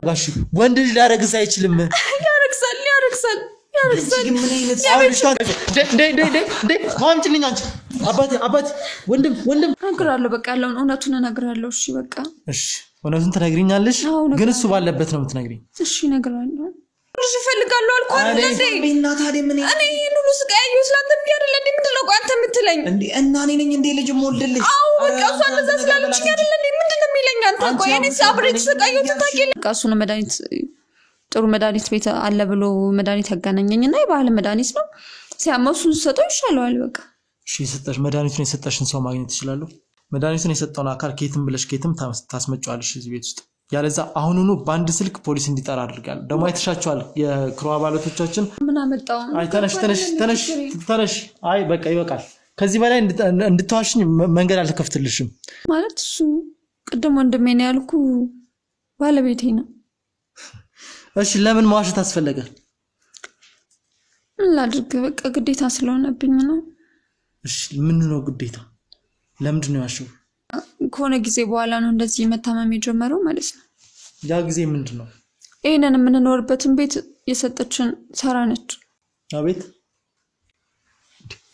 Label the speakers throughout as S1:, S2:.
S1: ጋሽ ወንድ ልጅ ሊያረግዝ አይችልም
S2: ያረግሳል
S1: ምን አይነት ደ ማምጭልኝ አንቺ አባቴ ወንድም
S2: እነግራለሁ በቃ ያለውን እውነቱን እነግራለሁ እሺ በቃ
S1: እሺ እውነቱን ትነግሪኛለሽ ግን እሱ ባለበት ነው የምትነግሪኝ
S2: እሺ እነግራለሁ ልጅ እፈልጋለሁ አልኩህ እንዴ
S3: እና ታዲያ ምን
S2: እኔ ሁሉ ስቃዩ ስላንተ ቢያደለ እንዴ ምንድነው አንተ የምትለኝ
S3: እንዴ እና እኔ ነኝ እንዴ ልጅ ሞልድልሽ
S2: አው በቃ እሷ እንደዛ ስላለች አይደለ እንዴ ምንድነው የሚለኝ አንተ ቆይ እኔ ሳብሬት ስቃዩ ተታቂል በቃ እሱ ነው መድኃኒት ጥሩ መድኃኒት ቤት አለ ብሎ መድኃኒት ያገናኘኝና የባህል መድኃኒት ነው ሲያመሱ ሰጠው ይሻላል በቃ
S1: እሺ ሰጠሽ መድኃኒቱን የሰጠሽን ሰው ማግኘት ይችላል መድኃኒቱን የሰጠውን አካል ከየትም ብለሽ ከየትም ታስመጫዋለሽ እዚህ ቤት ውስጥ ያለዛ አሁኑኑ ባንድ ስልክ ፖሊስ እንዲጠራ አድርጋል ደሞ አይተሻቸዋል የክሩ አባላቶቻችን
S2: ምን አመጣው
S1: አይ ተነሽ አይ በቃ ይበቃል ከዚህ በላይ እንድትዋሽኝ መንገድ አልከፍትልሽም
S2: ማለት እሱ ቅድም ወንድሜ ነው ያልኩ ባለቤቴ ነው
S1: እሺ ለምን ማዋሸት አስፈለገ
S2: ምን ላድርግ በቃ ግዴታ ስለሆነብኝ ነው
S1: እሺ ምን ነው ግዴታ ለምንድን ነው ያሸው
S2: ከሆነ ጊዜ በኋላ ነው እንደዚህ መታመም የጀመረው ማለት ነው
S1: ያ ጊዜ ምንድነው
S2: እኔን የምንኖርበትን ቤት የሰጠችን ሳራ ነች
S1: አቤት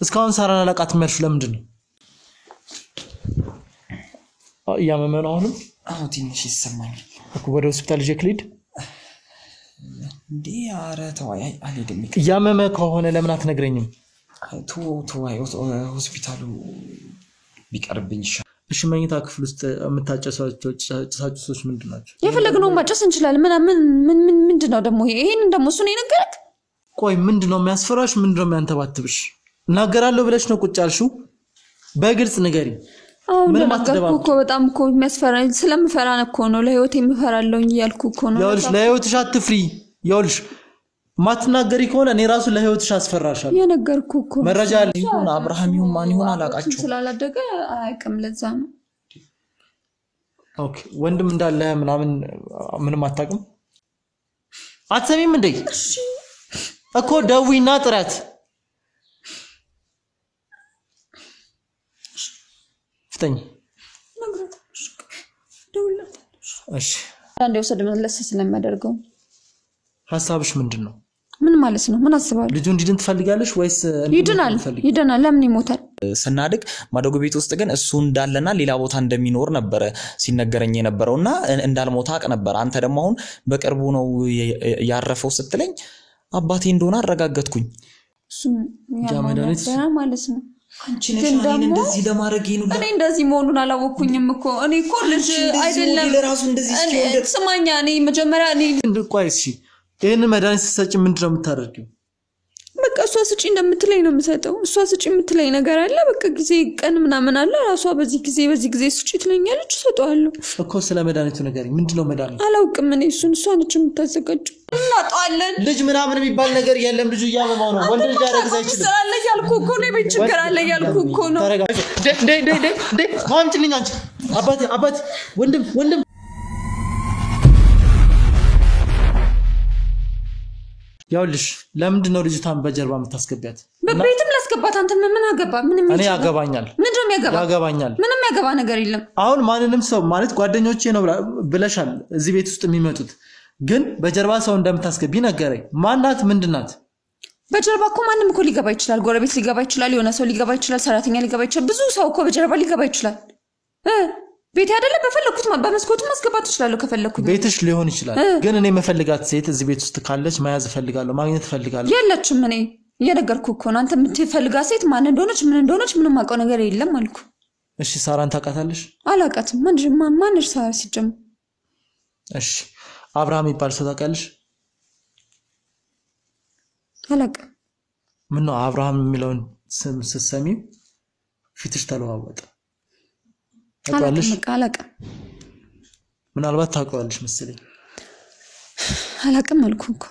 S1: እስካሁን ሳራን አላቃት መርሽ ለምንድነው ያመመን አሁን
S3: ትንሽ ይሰማኛል
S1: እኮ ወደ ሆስፒታል ጀክሊድ
S3: እንዴ አረ ተዋይ አልሄድም
S1: ያመመ ከሆነ ለምን አትነግረኝም
S3: ተዋይ ሆስፒታሉ ቢቀርብኝ
S1: እሺ መኝታ ክፍል ውስጥ የምታጨሳቸው ጭሳጭሶች ምንድናቸው
S2: የፈለግነው ማጨስ እንችላለን ምንድነው ደሞ ይሄን ደሞ እሱ ነው የነገረክ
S1: ቆይ ምንድነው የሚያስፈራሽ ምንድነው የሚያንተባትብሽ እናገራለሁ ብለሽ ነው ቁጭ ያልሽው በግልጽ ንገሪ
S2: ምን ማትደባኩ እኮ በጣም እኮ የሚያስፈራኝ ስለምፈራ ነው ለህይወት የሚፈራለውኝ ያልኩ እኮ ነው
S1: ያውልሽ ለህይወትሽ አትፍሪ ያውልሽ ማትናገሪ ከሆነ እኔ ራሱ ለህይወትሽ አስፈራሻለሁ
S2: የነገርኩ እኮ
S1: መረጃ
S3: ይሁን አብርሃም ይሁን ማን ይሁን አላቃቸው
S2: ስላላደገ አይቀም ለዛ ነው
S1: ኦኬ ወንድም እንዳለ ምንም አታውቅም አትሰሚም እንዴ
S2: እሺ
S1: እኮ ደዊና ጥራት ፍተኝ እሺ
S2: አንዴ ወሰድ መለስ ስለማደርገው
S1: ሐሳብሽ ምንድነው
S2: ምን ማለት ነው ምን አስባለሁ
S1: ልጁ እንዲድን ትፈልጋለሽ ወይስ
S2: ይድናል ለምን ይሞታል
S3: ስናድግ ማደጎ ቤት ውስጥ ግን እሱ እንዳለና ሌላ ቦታ እንደሚኖር ነበር ሲነገረኝ የነበረውና እንዳልሞታ አቅ ነበር አንተ ደግሞ አሁን በቅርቡ ነው ያረፈው ስትለኝ አባቴ እንደሆነ አረጋግጥኩኝ
S2: እሱ ያማዳኔ ማለት ነው
S3: አንቺ ነሽ እንደዚህ ለማድረግ ይኑ
S2: እኔ እንደዚህ መሆኑን አላወኩኝም እኮ እኔ እኮ ልጅ አይደለም
S3: ለራሱ እንደዚህ ሲሆን
S2: ስማኛ እኔ መጀመሪያ እኔ
S1: ቆይስ ይሄን መድኃኒት ሰጪ ምንድነው የምታደርጊው
S2: በቃ እሷ ስጪ እንደምትለኝ ነው የምሰጠው እሷ ስጪ የምትለኝ ነገር አለ በቃ ጊዜ ቀን ምናምን አለ ራሷ በዚህ ጊዜ ስጪ ትለኛለች ሰጠዋለሁ
S1: እኮ ስለ መድኃኒቱ ነገር ምንድነው መድኃኒት
S2: አላውቅም እኔ እሷ ነች የምታዘጋጀው እናጣለን
S1: ልጅ ምናምን የሚባል ነገር የለም ልጁ ያመማው ነው ወንድ ልጅ ያረግዝ አይችልም
S2: ስራለ ያልኩ እኮ ነው በችግር አለ ያልኩ እኮ ነው
S1: ደ ማምጭልኝ አንቺ አባቴ ወንድም ያውልሽ ለምንድነው ልጅቷን በጀርባ የምታስገቢያት
S2: በቤትም ላስገባት አንተ ምን አገባ ምንም
S1: እኔ ያገባኛል
S2: ምንድነው ያገባኛል ምንም ያገባ ነገር የለም
S1: አሁን ማንንም ሰው ማለት ጓደኞቼ ነው ብለሻል እዚህ ቤት ውስጥ የሚመጡት ግን በጀርባ ሰው እንደምታስገቢ ነገረኝ ማናት ምንድናት
S2: በጀርባ እኮ ማንንም እኮ ሊገባ ይችላል ጎረቤት ሊገባ ይችላል የሆነ ሰው ሊገባ ይችላል ሰራተኛ ሊገባ ይችላል ብዙ ሰው እኮ በጀርባ ሊገባ ይችላል ቤት አይደለም በፈለኩት በመስኮቱ ማስገባት ይችላል ከፈለኩኝ
S1: ቤትሽ ሊሆን ይችላል ግን እኔ መፈልጋት ሴት እዚህ ቤት ውስጥ ካለች ማያዝ ፈልጋለሁ ማግኘት ፈልጋለሁ
S2: የለችም እኔ እየነገርኩ እኮ ነው አንተ የምትፈልጋ ሴት ማን እንደሆነች ምንም አውቀው ነገር የለም አልኩ
S1: እሺ ሳራን ታውቃታለሽ
S2: አላውቃትም ማንሽ ሳራ ሲጀም
S1: እሺ አብርሃም ይባል ሰው ታውቃለሽ
S2: አላውቅም
S1: ምን ነው አብርሃም የሚለውን ስም ስትሰሚ ፊትሽ ተለዋወጠ ታውቃለሽ
S2: አላውቅም
S1: ምናልባት ታውቃለሽ መሰለኝ
S2: አላውቅም አልኩ እኮ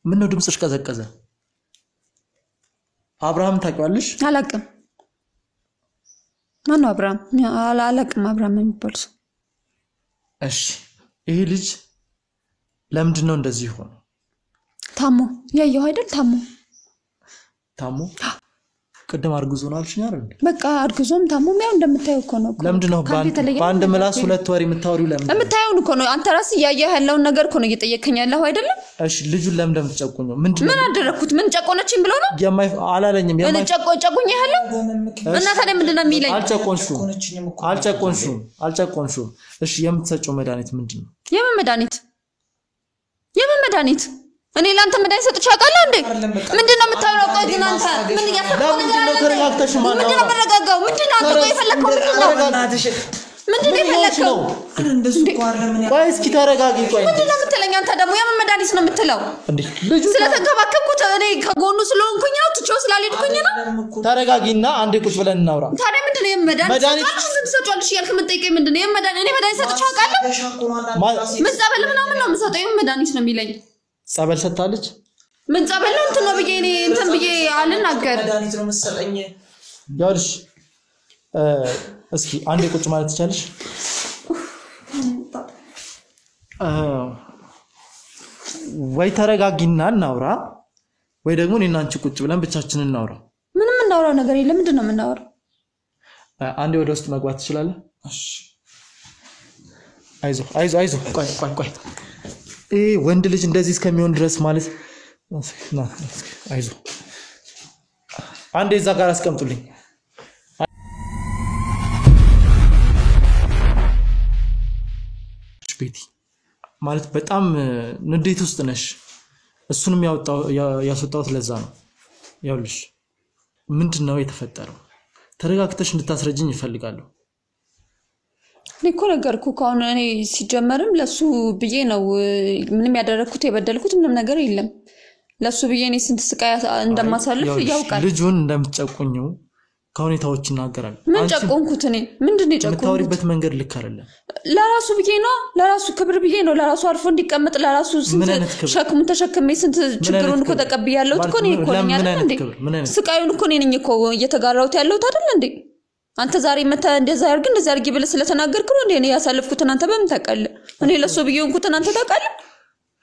S1: ምን ነው ድምጽሽ ቀዘቀዘ አብርሃም ታውቃለሽ
S2: አላውቅም ማን ነው አብርሃም አላውቅም አብርሃም የሚባል ሰው
S1: እሺ ይሄ ልጅ ለምንድን ነው እንደዚህ ሆነ
S2: ታሞ ያየው አይደል ታሞ
S1: ቅድም አርግዞ ነው አልሽኝ አይደል
S2: በቃ አርግዞም ታሞም ያው እንደምታየው እኮ ነው
S1: ለምንድን ነው ባንድ ምላስ ሁለት ወር የምታወሪው ለምን
S2: የምታየው እኮ ነው አንተ ራስ ያያህ ያለውን ነገር እኮ ነው እየጠየከኝ ያለው አይደለም
S1: እሺ ልጁን ለምን እንደምትጨቁኝ ነው ምንድነው
S2: ምን አደረኩት ምን ጨቆነችኝ ብሎ ነው
S1: አላለኝም
S2: ምን ጨቆኝ ያለው እና ታዲያ ምንድነው የሚለኝ
S1: አልጨቆንሽም እሺ የምትሰጪው መድኃኒት ምንድነው
S2: የምን መድኃኒት እኔ ላንተ መድኃኒት ሰጥቼ አውቃለሁ እንዴ ምንድነው የምታወራው ቆይ ግን አንተ ምን እያሰብከው ነገር አለ
S1: ተረጋግተሽ ማለት
S2: ምንድነው መረጋጋው ምንድነው አንተ ቆይ የፈለከው ምንድነው የፈለከው
S3: እንደሱ እኮ አይደለም
S1: ቆይ እስኪ ተረጋጊ ቆይ
S2: ምንድነው የምትለኝ አንተ ደግሞ የምን መድኃኒት ነው የምትለው
S1: እንዴ ልጁ
S2: ስለተንከባከብኩት እኔ ከጎኑ ስለሆንኩኝ ነው ትቼው ስላልሄድኩኝ ነው
S1: ተረጋጊና አንዴ ቁጭ ብለን እናውራ
S2: ታዲያ ምንድነው የመድኃኒት ሰጥቷልሽ ያልክ የምትጠይቀኝ ምንድነው የመድኃኒት እኔ መድኃኒት ሰጥቼ አውቃለሁ ምንጸበል ምናምን ነው የምሰጠው የመድኃኒት ነው የሚለኝ
S1: ጸበል ሰጣለች
S2: ምን ጸበል ነው እንትን ነው ብዬ እኔ እንትን ብዬ አልናገር
S3: መድኃኒት ነው መሰለኝ
S1: ያልሽ እስኪ አንዴ ቁጭ ማለት ትችላለሽ ወይ ተረጋጊና እናውራ ወይ ደግሞ እኔና አንቺ ቁጭ ብለን ብቻችንን እናውራ
S2: ምንም እናውራ ነገር የለም ምንድነው የምናወራው
S1: አንዴ ወደ ውስጥ መግባት ትችላለህ እሺ አይዞ ቆይ ወንድ ልጅ እንደዚህ እስከሚሆን ድረስ ማለት አይዞ አንዴ እዛ ጋር አስቀምጡልኝ ቤቲ ማለት በጣም ንዴት ውስጥ ነሽ እሱንም ያስወጣውት ለዛ ነው ያውልሽ ምንድነው የተፈጠረው ተረጋግተሽ እንድታስረጅኝ ይፈልጋሉ
S2: እኮ ነገርኩ ካሁን እኔ ሲጀመርም ለሱ ብዬ ነው ምንም ያደረኩት የበደልኩት ምንም ነገር የለም ለሱ ብዬ እኔ ስንት ስቃይ እንደማሳልፍ ያውቃል
S1: ልጁን እንደምትጨቁኝው ከሁኔታዎች ይናገራል
S2: ምን ጨቆንኩት እኔ ምንድነው የጨቆንኩት
S1: የምታወሪበት መንገድ ልክ አይደለም
S2: ለራሱ ብዬ ነው ለራሱ ክብር ብዬ ነው ለራሱ አርፎ እንዲቀመጥ ለራሱ ስንት ሸክሙ ተሸክሜ ስንት ችግሩን እኮ ተቀብያለሁ እኮ ነው እኮ ነኝ አይደል እንዴ ስቃዩን እኮ ነኝ እኮ እየተጋራውት ያለሁት አይደል እንዴ አንተ ዛሬ መተ እንደዛ ያርግ እንደዛ ያርግ ብለ ስለተናገርክ ነው እንዴ እኔ ያሳልፍኩት አንተ በምን ታውቃለህ እኔ ለሱ ብዬውንኩት አንተ ታውቃለህ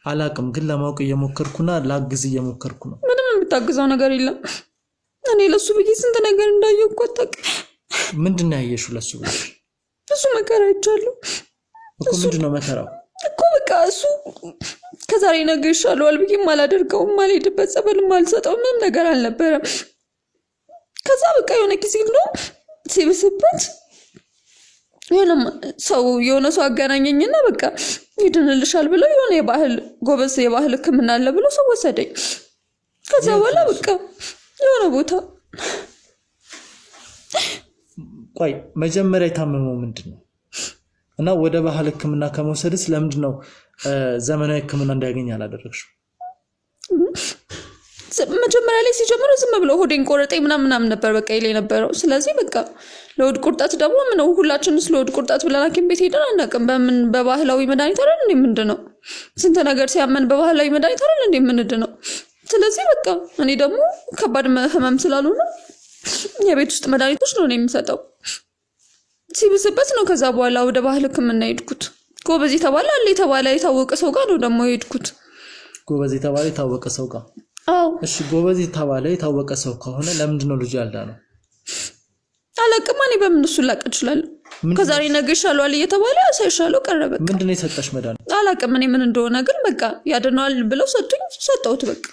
S1: አላቅም ግን ለማውቅ እየሞከርኩና ላግዝ እየሞከርኩ ነው
S2: ምንም የምታግዘው ነገር የለም እኔ ለሱ ብዬ ስንት ነገር እንዳየው እኮ ታውቅ
S1: ምንድነው ያየሽው ለሱ ብለሽ
S2: እሱ መከራ አይቻለሁ
S1: እኮ ምንድነው መከራው
S2: እኮ በቃ እሱ ከዛሬ ነገ ይሻለዋል ብዬ ማላደርገው ማልሄድበት ጸበል ማልሰጠው ምንም ነገር አልነበረም ከዛ በቃ የሆነ ጊዜ ነው ሲብስበት የሆነ ሰው አገናኘኝና በቃ ይድንልሻል ብለው የሆነ የባህል ጎበዝ የባህል ሕክምና አለ ብሎ ሰው ወሰደኝ ከዛ በኋላ በቃ የሆነ ቦታ
S1: ቆይ መጀመሪያ የታመመው ምንድነው እና ወደ ባህል ሕክምና ከመውሰድስ ለምንድነው ዘመናዊ ሕክምና እንዳያገኝ ያላደረግሽው
S2: መጀመሪያ ላይ ሲጀምረው ዝም ብሎ ሆዴን ቆረጠኝ ምናምን ነበር በቃ ይለኝ ነበረው ስለዚህ በቃ ለሆድ ቁርጠት ደግሞ ምነው ሁላችንስ ለሆድ ቁርጠት ብለን ሐኪም ቤት ሄደን አናውቅም በምን በባህላዊ መድኃኒት አይደል እንዴ ምንድነው ስንት ነገር ሲያመን በባህላዊ መድኃኒት አይደል እንዴ ምንድነው ስለዚህ በቃ እኔ ደግሞ ከባድ ህመም ስላልሆነ የቤት ውስጥ መድኃኒቶች ነው የሚሰጠው ሲብስበት ነው ከዛ በኋላ ወደ ባህል ሕክምና ሄድኩት ጎበዝ የተባለ አለ የተባለ የታወቀ ሰው ጋር ነው ደግሞ ሄድኩት
S1: ጎበዝ የተባለ የታወቀ ሰው ጋር
S2: አዎ
S1: እሺ ጎበዝ የተባለ የታወቀ ሰው ከሆነ ለምንድነው ልጅ ያልዳነው
S2: አላቅም እኔ በምን እሱ ላቅ እችላለሁ ከዛሬ ነገ ይሻለዋል እየተባለ ሳይሻለው ቀረበ
S1: ምንድነው የሰጠሽ መድኃኒት
S2: አላቅም እኔ ምን እንደሆነ ግን በቃ ያደናል ብለው ሰጠሁት በቃ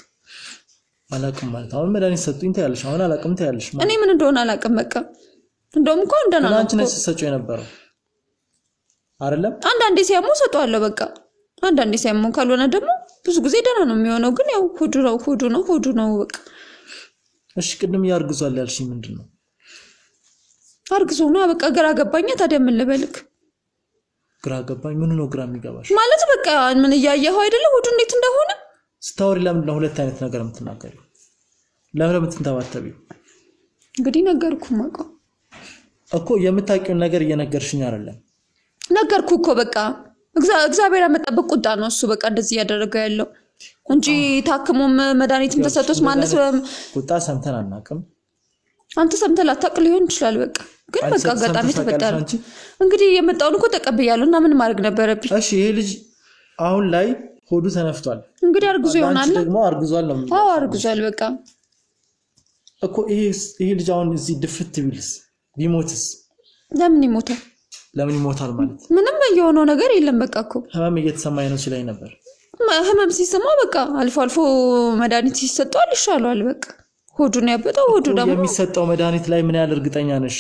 S1: አላቅም ማለት አሁን መድኃኒት ሰጡኝ ታያለሽ አሁን አላቅም ታያለሽ
S2: እኔ ምን እንደሆነ አላቅም በቃ እንደውም እንኳን እንደና ነው
S1: አንቺ ነሽ ሰጪው የነበረው አይደለም
S2: አንዳንዴ ሲያመው ሰጠዋለሁ በቃ አንዳንዴ ሲያመው ካልሆነ ደግሞ ብዙ ጊዜ ደህና ነው የሚሆነው ግን ያው ሆዱ ነው በቃ
S1: እሺ ቅድም ያርግዟል ያልሽኝ ምንድነው
S2: አርግዞ ነው በቃ ግራ ገባኝ ታዲያ ምን ልበልክ
S1: ግራ ገባኝ ምን ነው ግራ የሚገባሽ
S2: ማለት በቃ ምን ያያየው አይደለ ሆዱ እንዴት እንደሆነ
S1: ስታወሪ ለምን ለሁለት አይነት ነገር የምትናገሪው ለምን የምትንተባተቢው
S2: እንግዲህ ነገርኩ ማቆ
S1: እኮ የምታውቂው ነገር እየነገርሽኝ አይደለም
S2: ነገርኩ እኮ በቃ እግዚአብሔር ያመጣበት ቁጣ ነው እሱ በቃ እንደዚህ ያደረገ ያለው እንጂ ታክሞም መድኃኒትም ተሰጥቶስ ማነስ
S1: ቁጣ ሰምተን አናውቅም
S2: አንተ ሰምተህ ላታውቅ ሊሆን ይችላል በቃ ግን በቃ አጋጣሚ ተፈጠረ እንግዲህ የመጣውን እኮ ተቀበያለሁና ምን ማድረግ ነበረብኝ
S1: እሺ ይሄ ልጅ አሁን ላይ ሆዱ ተነፍቷል
S2: እንግዲህ አርግዞ ይሆናል
S1: ደግሞ አርግዟል ነው
S2: አዎ አርግዟል በቃ
S1: እኮ ይሄ ልጅ አሁን እዚህ ድፍት ቢልስ ቢሞትስ?
S2: ለምን ይሞታል?
S1: ለምን ይሞታል ማለት
S2: ምንም የሆነው ነገር የለም። በቃ እኮ
S1: ህመም እየተሰማኝ ነው ሲለኝ ነበር።
S2: ህመም ሲሰማ በቃ አልፎ አልፎ መድኃኒት ይሰጠዋል፣ ይሻለዋል። በቃ ሆዱን ያበጠው ሆዱ ደግሞ
S1: የሚሰጠው መድኃኒት ላይ ምን ያህል እርግጠኛ ነሽ?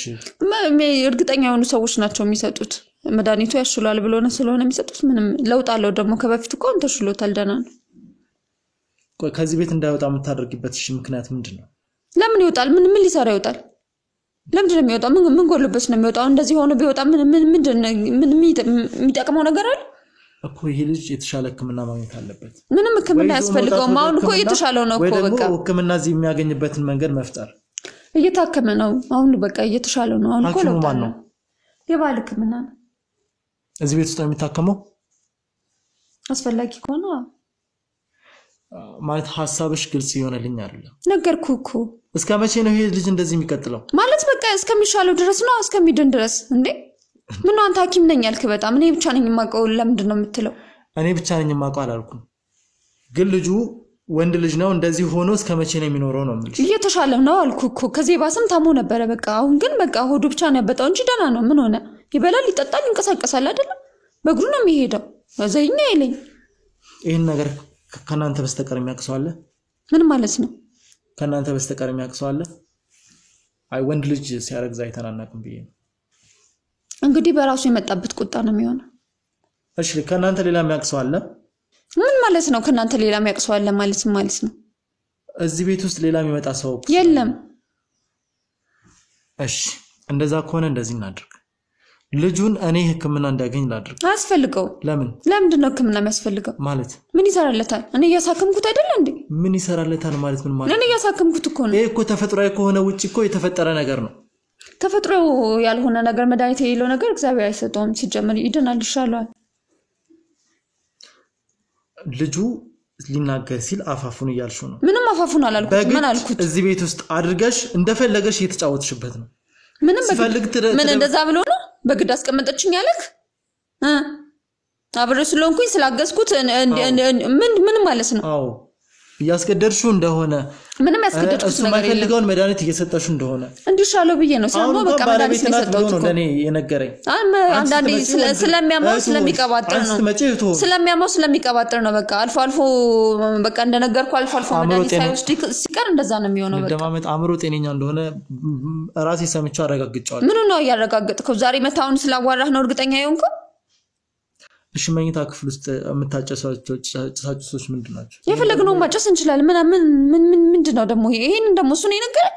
S2: እርግጠኛ የሆኑ ሰዎች ናቸው የሚሰጡት። መድኃኒቱ ያሽላል ብሎ ነው ስለሆነ የሚሰጡት። ምንም ለውጥ አለው ደግሞ ከበፊት እኮ ተሽሎታል፣ ደህና ነው።
S1: ቆይ ከዚህ ቤት እንዳይወጣ የምታደርጊበት ምክንያት ምንድነው?
S2: ለምን ይወጣል? ምን ሊሰራ ይወጣል? ለምንድን ነው የሚወጣው? ምን ጎልበስ ነው የሚወጣው? እንደዚህ ሆኖ ቢወጣ ምን የሚጠቅመው ነገር አለ
S1: እኮ? ይሄ ልጅ የተሻለ ህክምና ማግኘት አለበት።
S2: ምንም ህክምና ያስፈልገው አሁን እኮ የተሻለው ነው እኮ። በቃ
S1: ህክምና እዚህ የሚያገኝበትን መንገድ መፍጠር።
S2: እየታከመ ነው አሁን። በቃ እየተሻለው ነው አሁን እኮ።
S1: ለውጥ ነው።
S2: የባህል ህክምና ነው
S1: እዚህ ቤት ውስጥ ነው የሚታከመው።
S2: አስፈላጊ ከሆነ
S1: ማለት ሐሳብሽ ግልጽ ይሆነልኝ አይደለም።
S2: ነገርኩህ እኮ።
S1: እስከ መቼ ነው ይሄ ልጅ እንደዚህ የሚቀጥለው?
S2: ማለት በቃ እስከሚሻለው ድረስ ነው፣ እስከሚድን ድረስ። እንዴ ምን አንተ ሐኪም ነኝ ያልክ? በጣም እኔ ብቻ ነኝ የማውቀው ለምንድን ነው የምትለው?
S1: እኔ ብቻ ነኝ የማውቀው አላልኩም፣ ግን ልጁ ወንድ ልጅ ነው። እንደዚህ ሆኖ እስከ መቼ ነው የሚኖረው ነው የምልሽ።
S2: እየተሻለ ነው አልኩህ እኮ። ከዚህ ባስም ታሞ ነበረ። በቃ አሁን ግን በቃ ሆዱ ብቻ ነው ያበጣው እንጂ ደህና ነው። ምን ሆነ? ይበላል፣ ይጠጣል፣ ይንቀሳቀሳል አይደለም? በእግሩ ነው የሚሄደው። ዘይኛ አይለኝ።
S1: ይሄን ነገር ከናንተ በስተቀር የሚያቅሰው አለ?
S2: ምን ማለት ነው?
S1: ከናንተ በስተቀር የሚያቅሰው አለ? አይ ወንድ ልጅ ሲያረግዝ አይተናናቅም ብዬ ነው።
S2: እንግዲህ በራሱ የመጣበት ቁጣ ነው የሚሆነው።
S1: እሺ ከናንተ ሌላ የሚያቅሰው አለ?
S2: ምን ማለት ነው? ከናንተ ሌላ የሚያቅሰው አለ ማለት ነው?
S1: እዚህ ቤት ውስጥ ሌላ የሚመጣ ሰው
S2: የለም።
S1: እሺ እንደዛ ከሆነ እንደዚህ እናድርግ። ልጁን እኔ ህክምና እንዳገኝ ላድርግ።
S2: አስፈልገው። ለምንድን ነው ህክምና የሚያስፈልገው?
S1: ማለት
S2: ምን ይሰራለታል? እኔ እያሳከምኩት አይደል እንዴ?
S1: ምን ይሰራለታል ማለት ምን ማለት?
S2: እኔ እያሳከምኩት እኮ ነው።
S1: ይሄ እኮ ተፈጥሯዊ ከሆነ ውጪ እኮ የተፈጠረ ነገር ነው።
S2: ተፈጥሮ ያልሆነ ነገር መድኃኒት የሌለው ነገር እግዚአብሔር አይሰጠውም። ሲጀምር ይድናል፣ ይሻለዋል።
S1: ልጁ ሊናገር ሲል አፋፉን እያልሽው ነው።
S2: ምንም አፋፉን አላልኩት። ምን አልኩት?
S1: እዚህ ቤት ውስጥ አድርገሽ እንደፈለገሽ እየተጫወትሽበት ነው።
S2: ምንም ምን እንደዛ ብሎ ነው በግድ አስቀመጠችኝ ያለክ? አብሬ ስለሆንኩኝ ስላገዝኩት ምን ማለት ነው?
S1: አዎ እያስገደድሽው እንደሆነ
S2: ምንም ያስገደድኩት ነገር የለም።
S1: የማይፈልገውን መድኃኒት እየሰጠሽው እንደሆነ
S2: እንዲሻለው ብዬ ነው። ሳሞ በቃ መድኃኒት እየሰጠሁት ነው
S1: ለኔ የነገረኝ።
S2: አንዳንዴ ስለሚያማው ስለሚቀባጥር ነው። ስለሚያማው ስለሚቀባጥር ነው። በቃ አልፎ አልፎ በቃ እንደነገርኩ አልፎ አልፎ መድኃኒት ሳይወስድ ሲቀር እንደዛ ነው የሚሆነው። በቃ
S1: ደማመጥ አእምሮ ጤነኛ እንደሆነ ራሴ ሰምቼው አረጋግጫለሁ።
S2: ምን ነው ያረጋግጥከው? ዛሬ መታውን ስላዋራህ ነው እርግጠኛ የሆንከው?
S1: እሺ መኝታ ክፍል ውስጥ የምታጨሳቸው ጭሳጭሶች ምንድናቸው?
S2: የፈለግነው ማጨስ እንችላለን። ምንድነው ደግሞ ይሄንን ደግሞ እሱ ነው የነገረክ?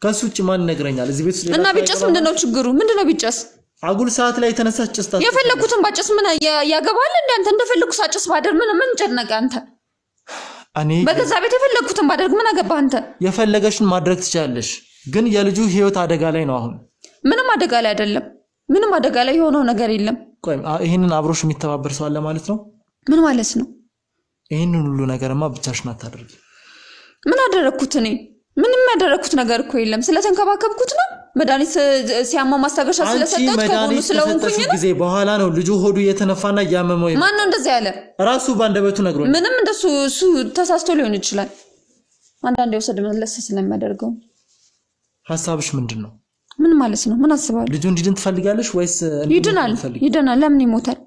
S1: ከሱ ውጭ ማን ነገረኛል? እዚህ ቤት
S2: እና ቢጨስ ምንድነው ችግሩ? ምንድነው ቢጨስ?
S1: አጉል ሰዓት ላይ ተነሳች ጭስታ
S2: የፈለኩትን ባጨስ ምን ያገባል እንዴ? አንተ እንደፈለኩ ሳጨስ ባደር ምን ጨነቀ አንተ? እኔ በገዛ ቤት የፈለኩትን ባደርግ ምን አገባ አንተ?
S1: የፈለገሽን ማድረግ ትችላለሽ፣ ግን የልጁ ህይወት አደጋ ላይ ነው አሁን።
S2: ምንም አደጋ ላይ አይደለም። ምንም አደጋ ላይ የሆነው ነገር የለም።
S1: ቆይ ይሄንን አብሮሽ የሚተባበር ሰው አለ ማለት ነው?
S2: ምን ማለት ነው?
S1: ይሄንን ሁሉ ነገርማ ብቻሽን አታደርጊ።
S2: ምን አደረኩት እኔ? ምንም ያደረኩት ነገር እኮ የለም። ስለተንከባከብኩት ነው። መድኃኒት ሲያማው ማስታገሻ ስለሰጠሁት ከጎኑ ስለሆንኩኝ ነው።
S1: ጊዜ በኋላ ነው ልጁ ሆዱ እየተነፋና ያመመው።
S2: ማን ነው እንደዛ ያለ?
S1: ራሱ ባንደበቱ ነግሮኝ።
S2: ምንም እንደሱ እሱ ተሳስቶ ሊሆን ይችላል። አንዳንዴ ወሰድ መለስ ስለሚያደርገው።
S1: ሐሳብሽ ምንድነው?
S2: ምን ማለት ነው? ምን አስባለሁ?
S1: ልጁ እንዲድን ትፈልጋለሽ ወይስ
S2: ይድናል? ለምን ይሞታል?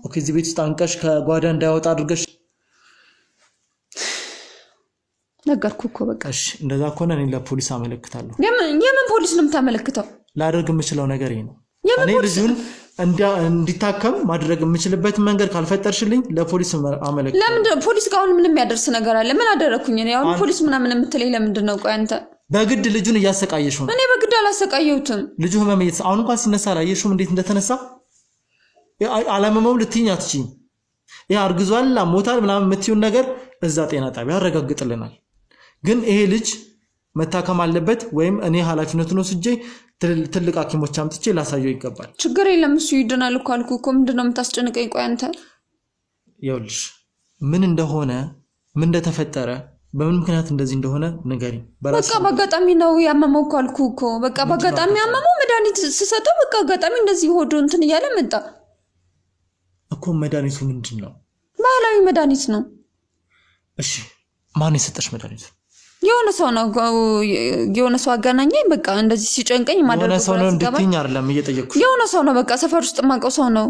S2: ኦኬ እዚህ ቤት ውስጥ አንቀሽ ከጓዳ እንዳይወጣ አድርገሽ ነገርኩ እኮ በቃ።
S1: እሺ እንደዛ ከሆነ እኔ ለፖሊስ አመለክታለሁ።
S2: የምን ፖሊስ ነው የምታመለክተው?
S1: ላደርግ የምችለው ነገር ይሄ ነው። እኔ ልጁን እንዲታከም ማድረግ የምችልበት መንገድ ካልፈጠርሽልኝ ለፖሊስ አመለክታለሁ።
S2: ለምን ፖሊስ ጋር አሁን ምንም ያደርስ ነገር አለ? ምን አደረኩኝ እኔ? አሁን ፖሊስ ምናምን የምትለኝ ለምንድን ነው? ቆይ አንተ
S1: በግድ ልጁን እያሰቃየሽው ነው።
S2: እኔ በግድ አላሰቃየሁትም።
S1: ልጁ ህመም አሁን እንኳን ሲነሳ አላየሽውም እንዴት እንደተነሳ? አላመመው ልትይኝ አትችይም። ያ አርግዟል አሞታል ምናምን የምትይውን ነገር እዛ ጤና ጣቢያ ያረጋግጥልናል። ግን ይሄ ልጅ መታከም አለበት ወይም እኔ ኃላፊነቱን ወስጄ ትልቅ ሐኪሞች አምጥቼ ላሳየው ይገባል።
S2: ችግር የለም እሱ ይድናል እኮ አልኩ እኮ። ምንድነው የምታስጨንቀኝ? ቆይ አንተ
S1: ይኸውልሽ ምን እንደሆነ ምን እንደተፈጠረ በምን ምክንያት እንደዚህ እንደሆነ ንገሪኝ።
S2: በቃ በአጋጣሚ ነው ያመመው እኮ አልኩ እኮ። በቃ በአጋጣሚ ያመመው መድኃኒት ስሰጠው በቃ አጋጣሚ እንደዚህ ሆዱ እንትን እያለ መጣ
S1: እኮ። መድኃኒቱ ምንድነው?
S2: ባህላዊ መድኃኒት ነው።
S1: እሺ ማን የሰጠሽ መድኃኒቱ?
S2: የሆነ ሰው አገናኘኝ በቃ እንደዚህ ሲጨንቀኝ ማደረግ
S1: የሆነ ሰው ነው እንድትኝ አይደለም እየጠየቅኩሽ
S2: የሆነ ሰው ነው በቃ ሰፈር ውስጥ ማቀው ሰው ነው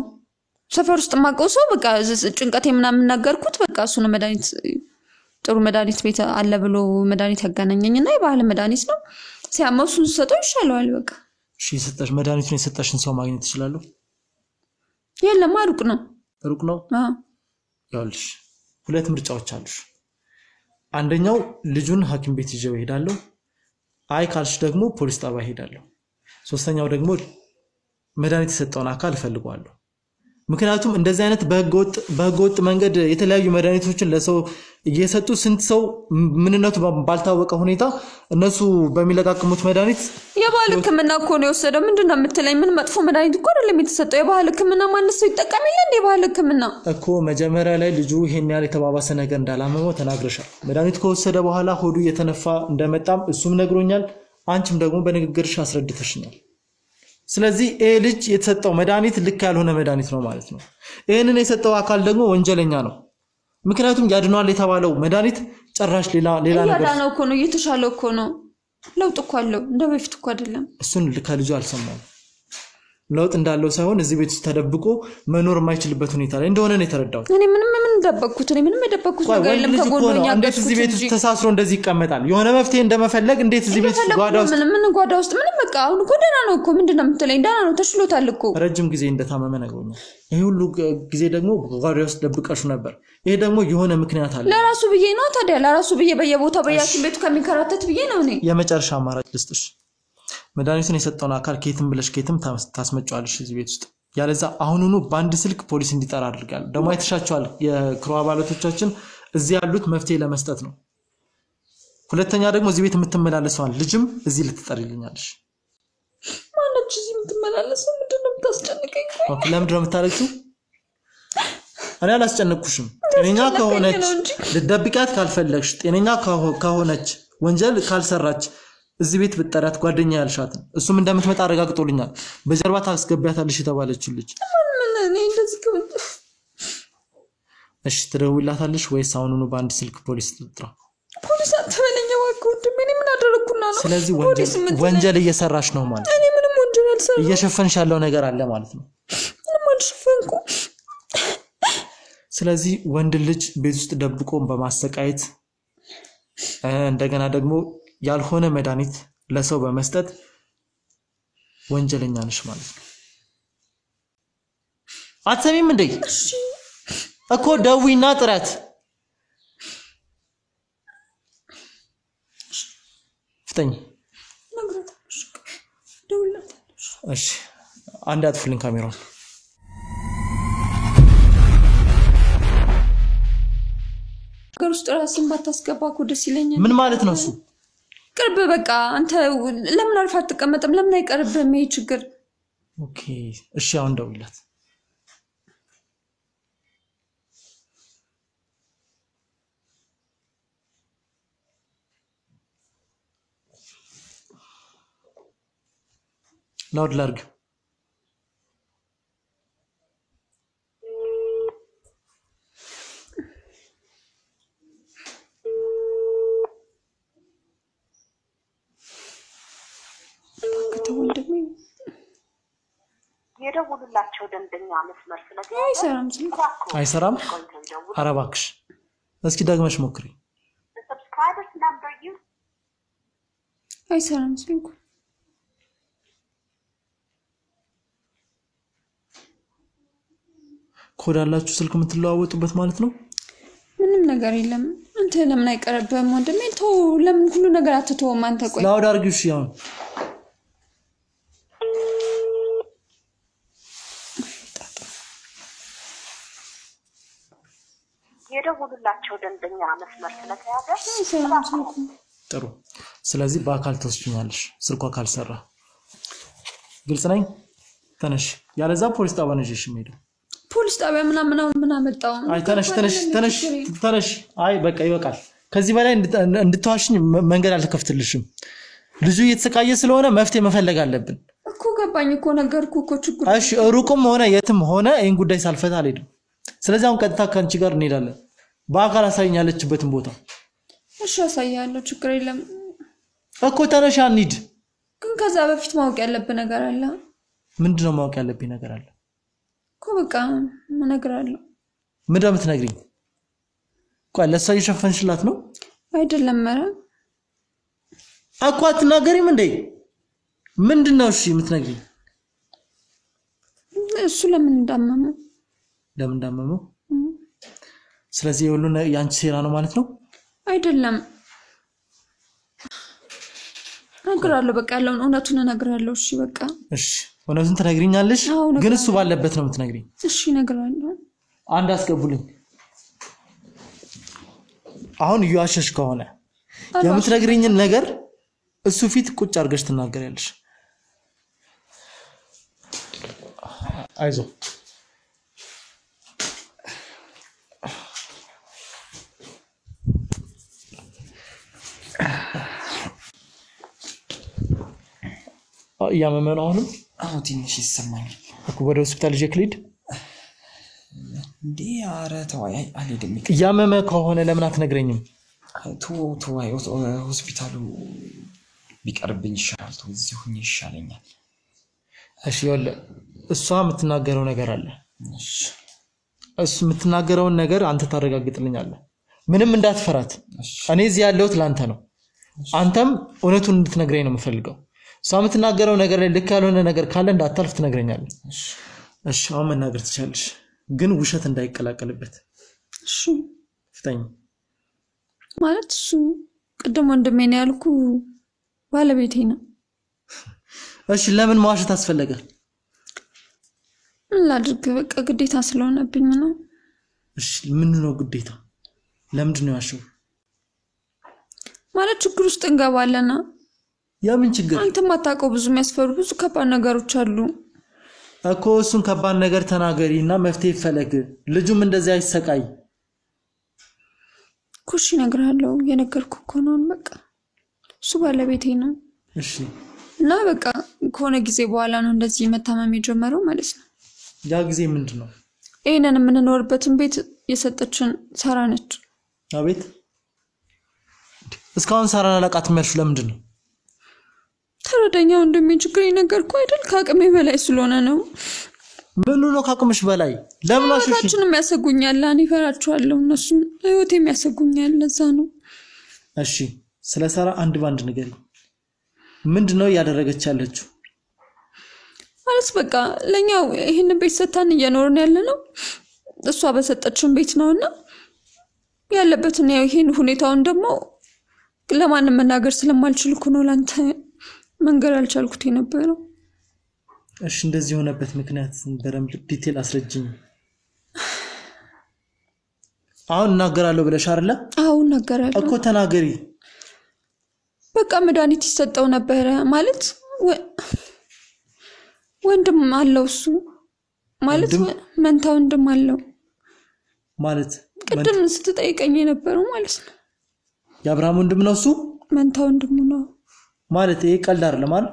S2: ሰፈር ውስጥ ማቀው ሰው በቃ ጭንቀቴ ምናምን ነገርኩት በቃ እሱ ነው መድኃኒት ጥሩ መድኃኒት ቤት አለ ብሎ መድኃኒት ያገናኘኝና የባህል መድኃኒት ነው ሲያመው እሱን ሰጠው ይሻለዋል በቃ
S1: እሺ ሰጠሽ መድኃኒቱን የሰጠሽን ሰው ማግኘት ይችላል
S2: የለም ሩቅ ነው
S1: ያውልሽ ሁለት ምርጫዎች አሉሽ አንደኛው ልጁን ሐኪም ቤት ይዤው ሄዳለሁ አይ ካልሽ ደግሞ ፖሊስ ጣቢያ ሄዳለሁ ሶስተኛው ደግሞ መድኃኒት የሰጠውን አካል ፈልጓለሁ ምክንያቱም እንደዚህ አይነት በህገወጥ መንገድ የተለያዩ መድኃኒቶችን ለሰው እየሰጡ ስንት ሰው ምንነቱ ባልታወቀ ሁኔታ እነሱ በሚለቃቅሙት መድኃኒት
S2: የባህል ህክምና እኮ ነው የወሰደው ምንድነው የምትለኝ ምን መጥፎ መድኃኒት እኮ አይደለም የተሰጠው የባህል ህክምና ማንስ ይጠቀም ይላል የባህል ህክምና
S1: እኮ መጀመሪያ ላይ ልጁ ይሄን ያለ የተባባሰ ነገር እንዳላመመው ተናግረሻል መድኃኒት ከወሰደ በኋላ ሆዱ እየተነፋ እንደመጣም እሱም ነግሮኛል አንቺም ደግሞ በንግግርሽ አስረድተሽኛል ስለዚህ ልጅ የተሰጠው መድኃኒት ልክ ያልሆነ መድኃኒት ነው ማለት ነው ይሄንን የሰጠው አካል ደግሞ ወንጀለኛ ነው ምክንያቱም ያድኗል የተባለው መድኃኒት ጭራሽ ሌላ ነገር
S2: ያዳነው እኮ ነው እየተሻለው እኮ ነው ለውጥ እኮ አለው እንደበፊት እኮ አይደለም
S1: እሱን ከልጁ አልሰማም ለውጥ እንዳለው ሳይሆን እዚህ ቤት ውስጥ ተደብቆ መኖር የማይችልበት ሁኔታ ላይ እንደሆነ ነው የተረዳው
S2: እኔ ምንም ደበቅኩት እኔ ምንም የደበቅኩት ነገር የለም ከጎንኛ
S1: እንዴት እዚህ ቤት ውስጥ ተሳስሮ እንደዚህ ይቀመጣል የሆነ መፍትሄ እንደመፈለግ እንዴት እዚህ ቤት ውስጥ
S2: ጓዳ ውስጥ ምንም በቃ አሁን ጎደና ነው እኮ ምንድነው የምትለኝ ደህና ነው ተሽሎታል እኮ
S1: ረጅም ጊዜ እንደታመመ ነግሮኛል ይሄ ሁሉ ጊዜ ደግሞ ጓዳ ውስጥ ደብቀሽ ነበር ይሄ ደግሞ የሆነ ምክንያት አለ
S2: ለራሱ ብዬ ነው ታዲያ ለራሱ ብዬ በየቦታው በያችን ቤቱ ከሚከራተት ብዬ ነው እኔ
S1: የመጨረሻ አማራጭ ልስጥሽ መድኃኒቱን የሰጠውን አካል ከየትም ታስመጫዋለሽ እዚህ ቤት ውስጥ ያለዛ አሁኑኑ ባንድ ስልክ ፖሊስ እንዲጠራ አድርጋል ደሞ አይተሻቸዋል የክሮ አባላቶቻችን እዚህ ያሉት መፍትሄ ለመስጠት ነው ሁለተኛ ደግሞ እዚህ ቤት የምትመላለሰዋል ልጅም እዚህ ልትጠሪልኛለሽ
S2: ማነች እዚህ የምትመላለሰው ምንድነው የምታስጨንቀኝ
S1: ኦኬ ለምንድነው የምታለቅሽው እኔ አላስጨነቅኩሽም ጤነኛ ከሆነች ልትደብቃት ካልፈለግሽ ጤነኛ ከሆነች ወንጀል ካልሰራች እዚህ ቤት ብትጠራት ጓደኛ ያልሻት እሱም እንደምትመጣ አረጋግጦልኛል በጀርባ ታስገቢያታለሽ የተባለችው ልጅ
S2: ምን እኔ እንደዚህ ከሆነ
S1: እሺ ትደውይላታለሽ ወይስ አሁኑኑ ባንድ ስልክ ፖሊስ ልጥራ
S2: ፖሊስ አትበለኝ ወንድ ምን አደረኩና ነው
S1: ስለዚህ ወንጀል እየሰራሽ ነው ማለት
S2: እኔ ምንም ወንጀል አልሰራም
S1: እየሸፈንሽ ያለው ነገር አለ ማለት ነው
S2: ምንም አልሸፈንኩ
S1: ስለዚህ ወንድ ልጅ ቤት ውስጥ ደብቆ በማሰቃየት እንደገና ደግሞ ያልሆነ መድኃኒት ለሰው በመስጠት ወንጀለኛ ነሽ ማለት ነው አትሰሚም እንዴ እኮ ደዊና ጥረት ፍጠኝ እሺ አንድ አጥፍልኝ ካሜራውን
S2: ገሩስ ራስን ባታስገባ እኮ ደስ ይለኛል
S1: ምን ማለት ነው እሱ
S2: ቅርብ በቃ አንተ ለምን አልፋ ተቀመጥም ለምን አይቀርብም ይሄ ችግር
S1: ኦኬ እሺ አሁን ደውይላት ላውድ ላርግ
S4: የደውሉላቸው ደንበኛ መስመር
S1: አይሰራም አረባክሽ እስኪ ደግመሽ ሞክሪ
S2: አይሰራም ስልኩ
S1: ኮዳላችሁ ስልክ የምትለዋወጡበት ማለት ነው
S2: ምንም ነገር የለም አንተ ለምን አይቀርብም ወንድሜ ተው ለምን ሁሉ ነገር አትተውም አንተ ቆይ
S1: ላውድ አርጊው እሺ አሁን
S4: የደውሉላቸው ደንበኛ መስመር ስለተያዘ
S1: ጥሩ ስለዚህ በአካል ተወስኛለሽ ስልኳ ካልሰራ ግልጽ ነኝ ተነሽ ያለዛ ፖሊስ ጣቢያ ነሽ ሄዶ
S2: ፖሊስ ጣቢያ ምን አመጣው
S1: አይ ተነሽ አይ በቃ ይበቃል ከዚህ በላይ እንድትዋሽኝ መንገድ አልተከፍትልሽም ልጁ እየተሰቃየ ስለሆነ መፍትሄ መፈለግ አለብን
S2: እኮ ገባኝ እኮ ነገርኩ እኮ ችግር
S1: እሺ ሩቁም ሆነ የትም ሆነ ይሄን ጉዳይ ሳልፈታ አልሄድም ስለዚህ አሁን ቀጥታ ካንቺ ጋር እንሄዳለን በአካል አሳይኛለችበትን ቦታ
S2: እሺ አሳያለሁ ችግር የለም
S1: እኮ ተነሽ እንሂድ
S2: ግን ከዛ በፊት ማወቅ ያለብህ ነገር አለ
S1: ምንድነው ማወቅ ያለብኝ ነገር አለ
S2: እኮ በቃ እነግራለሁ
S1: ምንድነው የምትነግሪኝ ቆይ ለሷ እየሸፈንሽላት ነው
S2: አይደለም መረ
S1: እኮ አትናገሪም እንዴ ምንድነው እሺ የምትነግሪኝ
S2: እሱ ለምን
S1: እንዳመመው ስለዚህ ሁሉ ያንቺ ሴራ ነው ማለት ነው
S2: አይደለም እነግራለሁ በቃ ያለውን እውነቱን እነግራለሁ እሺ በቃ
S1: እሺ እውነቱን ትነግሪኛለሽ ግን እሱ ባለበት ነው የምትነግሪኝ
S2: እሺ እነግራለሁ
S1: አንድ አስገቡልኝ አሁን ይዋሸሽ ከሆነ የምትነግሪኝን ነገር እሱ ፊት ቁጭ አድርገሽ ትናገሪያለሽ አይዞ ያመመን አሁንም
S3: ትንሽ ይሰማኛል
S1: እኮ ወደ ሆስፒታል ጄክሊድ
S3: እንዴ አረ ተዋይ አልሄድም
S1: ያመመ ከሆነ ለምን አትነግረኝም
S3: ተዋይ ሆስፒታሉ ቢቀርብኝ ይሻላል እዚሁ ይሻለኛል
S1: እሺ ወለ እሷ የምትናገረው ነገር አለ እሱ የምትናገረውን ነገር አንተ ታረጋግጥልኛለህ ምንም እንዳትፈራት እኔ እዚህ ያለሁት ላንተ ነው አንተም እውነቱን እንድትነግረኝ ነው የምፈልገው እሷ የምትናገረው ነገር ላይ ልክ ያልሆነ ነገር ካለ እንዳታልፍ ትነግረኛለህ እሺ አሁን መናገር ትችላለሽ ግን ውሸት እንዳይቀላቀልበት
S2: እሺ
S1: ፍታኝ
S2: ማለት እሱ ቀደም ወንድሜ ነው ያልኩ ባለቤቴ ነው
S1: እሺ ለምን ማዋሸት አስፈለገ
S2: ላድርግ በቃ ግዴታ ስለሆነብኝ ነው
S1: እሺ ምን ነው ግዴታ ለምንድን ነው ያሸው
S2: ማለት ችግር ውስጥ እንገባለና
S1: ያምን ችግር
S2: አንተ ማታውቀው ብዙ የሚያስፈሩ ብዙ ከባድ ነገሮች አሉ
S1: እኮ እሱን ከባድ ነገር ተናገሪና መፍትሄ ይፈለግ ልጁም እንደዚህ አይሰቃይ
S2: ኩሽ እነግራለሁ የነገርኩህ እኮ ነው በቃ እሱ ባለቤቴ ነው
S1: እሺ
S2: እና በቃ ከሆነ ጊዜ በኋላ ነው እንደዚህ መታመም የጀመረው ማለት ነው
S1: ያ ጊዜ ምንድነው
S2: እኔን የምንኖርበትን ቤት የሰጠችን ሳራ ነች
S1: አቤት እስካሁን ሳራን አላቃት መልሽ ለምንድነው
S2: ተረዳኛው እንደሚችግር ይነገርኩ አይደል ካቅሜ በላይ ስለሆነ ነው
S1: ምን ነው ካቅምሽ በላይ ለምን አሽሽ
S2: ታችንም ያሰጉኛል አን ይፈራቸዋለሁ እነሱ ህይወቴም ያሰጉኛል ለዛ ነው
S1: እሺ ስለ ሳራ አንድ ባንድ ነገር ምንድነው ያደረገች ያለችው
S2: ማለት በቃ ለኛው ይሄን ቤት ሰጣን እየኖርን ያለነው እሷ በሰጠችን ቤት ነውና ያለበትን ያው ይሄን ሁኔታውን ደግሞ ለማንም መናገር ስለማልችል ነው ላንተ መንገር አልቻልኩት የነበረው
S1: እሺ እንደዚህ ሆነበት ምክንያት በደንብ ዲቴል አስረጅኝ አሁን እናገራለሁ ብለሽ አይደለ
S2: አሁን እናገራለሁ
S1: እኮ ተናገሪ
S2: በቃ መድኃኒት ይሰጠው ነበር ማለት ወንድም አለው እሱ ማለት መንታ ወንድም አለው
S1: ማለት
S2: ቅድም ስትጠይቀኝ የነበረው ማለት ነው
S1: ያብራም ወንድም ነው እሱ
S2: መንታ ወንድም ነው
S1: ማለት ይሄ ቀልድ አይደለም አይደል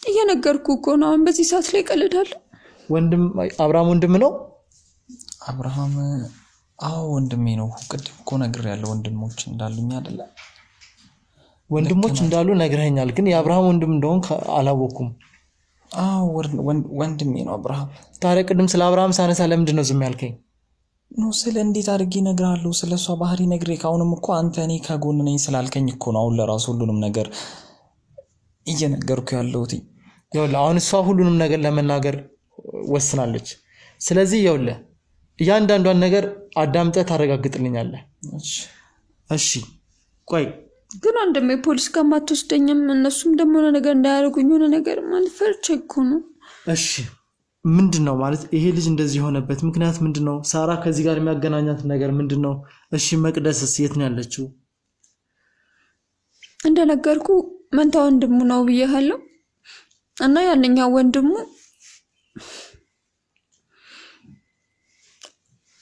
S2: እየነገርኩ እኮ ነው በዚህ ሰዓት ላይ ቀልዳለሁ
S1: ወንድም አብራም ወንድም ነው
S3: አብርሃም ወንድሜ ነው ቅድም እኮ ነግሬያለሁ ወንድሞች እንዳሉኝ አይደለ
S1: ወንድሞች እንዳሉ ነግረኛል ግን የአብርሃም ወንድም እንደሆነ አላወኩም
S3: ወንድሜ ነው አብርሃም
S1: ታዲያ ቅድም ስለ አብርሃም ሳነሳ ለምንድን ነው ዝም ያልከኝ
S3: ነው ስለ እንዴት አድርጌ ነግራለሁ ስለሷ ባህሪ ነግሬ ካሁንም እኮ አንተ እኔ ከጎን ነኝ ስላልከኝ እኮ ነው አሁን ለራሱ ሁሉንም ነገር እየነገርኩ ያለሁት
S1: ይኸውልህ አሁን እሷ ሁሉንም ነገር ለመናገር ወስናለች ስለዚህ ይኸውልህ እያንዳንዷን ነገር አዳምጠህ ታረጋግጥልኛለህ እሺ ቆይ
S2: ግን አንደም ፖሊስ ከማትወስደኝም እነሱም ደሞ ነገር እንዳያረጉኝ ሆነ ነገር ማለት ፈርቼ እኮ ነው
S1: እሺ ምንድነው ማለት ይሄ ልጅ እንደዚህ ሆነበት ምክንያት ምንድነው ሳራ ከዚህ ጋር የሚያገናኛት ነገር ምንድነው እሺ መቅደስስ የት ነው ያለችው
S2: እንደነገርኩ መንታ ወንድሙ ነው ብዬሃለሁ እና ያንኛው ወንድሙ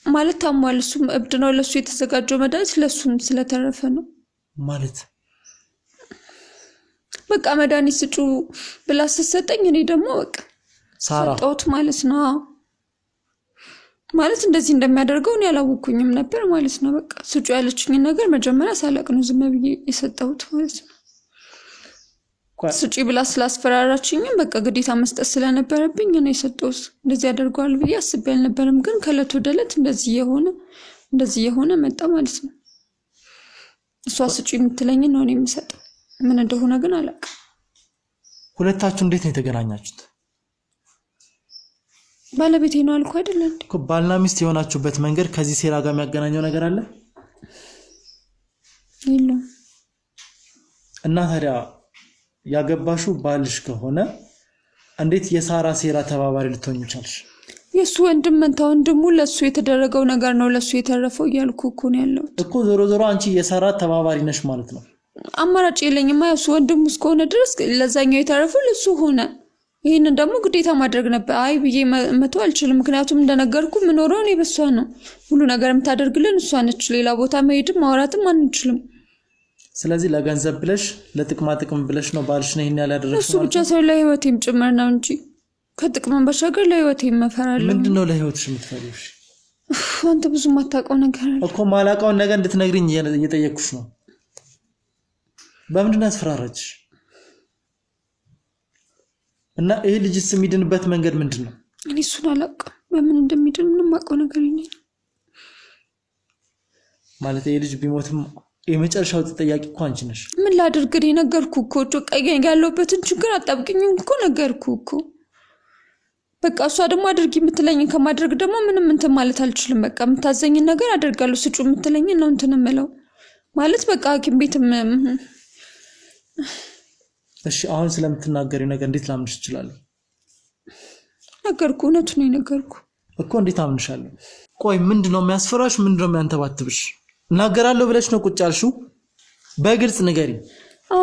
S2: ማለት ታሟል እሱም እብድ ነው ለሱ የተዘጋጀው መድኃኒት ለሱም ስለተረፈ ነው
S1: ማለት
S2: በቃ መድኃኒት ስጩ ብላ ስትሰጠኝ እኔ ደግሞ በቃ
S1: ሳራ
S2: ሰጠሁት ማለት ነው ማለት እንደዚህ እንደሚያደርገው እኔ ያላወኩኝም ነበር ማለት ነው። በቃ ስጩ ያለችኝ ነገር መጀመሪያ ሳላቅ ነው ዝም ብዬ የሰጠሁት ማለት ነው። ስጪ ብላ ስላስፈራራችኝም በቃ ግዴታ መስጠት ስለነበረብኝ እኔ የሰጠሁት። እንደዚህ ያደርጋል ብዬ አስቤ አልነበረም፣ ግን ከዕለት ወደ ዕለት እንደዚህ የሆነ መጣ ማለት ነው። እሷ ስጪ የምትለኝ ነው እኔ የምሰጠው። ምን እንደሆነ ግን አላውቅም።
S1: ሁለታችሁ እንዴት ነው የተገናኛችሁት?
S2: ባለቤቴ ነው አልኩ አይደል እንዴ?
S1: ባልና ሚስት የሆናችሁበት መንገድ ከዚህ ሴራ ጋር የሚያገናኘው ነገር አለ?
S2: የለም።
S1: እና ታዲያ ያገባሹ ባልሽ ከሆነ እንዴት የሳራ ሴራ ተባባሪ ልትሆኚ ቻልሽ?
S2: የሱ ወንድም መንታ ወንድሙ ለሱ የተደረገው ነገር ነው ለሱ የተረፈው እያልኩ እኮ ነው ያለው
S1: እኮ። ዞሮ አንቺ የሳራ ተባባሪ ነሽ ማለት ነው።
S2: አማራጭ የለኝማ። የሱ ወንድሙ እስከሆነ ድረስ ለዛኛው የተረፈው ለሱ ሆነ። ይሄንን ደግሞ ግዴታ ማድረግ ነበር። አይ ብዬ መተው አልችልም። ምክንያቱም እንደነገርኩ ምኖረው እኔ በሷ ነው። ሁሉ ነገር የምታደርግልን እሷ ነች። ሌላ ቦታ መሄድም ማውራትም አንችልም።
S1: ስለዚህ ለገንዘብ ብለሽ ለጥቅማ ጥቅም ብለሽ ነው ባልሽ ነው ይሄን ያላደረግሽው?
S2: እሱ ብቻ ሰው ለህይወቴም ጭምር ነው እንጂ ከጥቅም በሻገር ለህይወቴም መፈራለሁ።
S1: ምንድነው ለህይወትሽ የምትፈሪው?
S2: አንተ ብዙ ማታውቀው ነገር አለ
S1: እኮ። ማላውቀውን ነገር እንድትነግሪኝ እየጠየቅኩሽ ነው። በምንድን ነው ያስፈራራችሽ? እና ይሄ ልጅስ የሚድንበት መንገድ ምንድነው?
S2: እኔ እሱን አላውቅም። በምን እንደሚድን ምንም አውቀው ነገር የለኝም።
S1: ማለት ይሄ ልጅ ቢሞትም የመጨረሻው ተጠያቂ እኮ አንቺ ነሽ።
S2: ምን ላድርግ? ነገርኩ እኮ ጮቀኝ ያለውበትን ችግር አጣብቅኝ እኮ ነገርኩ እኮ። በቃ እሷ ደግሞ አድርጊ የምትለኝ ከማድረግ ደግሞ ምንም እንትን ማለት አልችልም። በቃ የምታዘኝ ነገር አደርጋለሁ። ስጩ የምትለኝ ነው እንትን የምለው ማለት በቃ ሐኪም ቤትም
S1: እሺ። አሁን ስለምትናገሪው ነገር እንዴት ላምንሽ እችላለሁ?
S2: ነገርኩ፣ እውነቱን ነው ነገርኩ
S1: እኮ። እንዴት አምንሻለሁ? ቆይ ምንድነው የሚያስፈራሽ? ምንድነው የሚያንተባትብሽ? እናገራለሁ ብለሽ ነው ቁጭ ያልሽው? በግልጽ ንገሪ።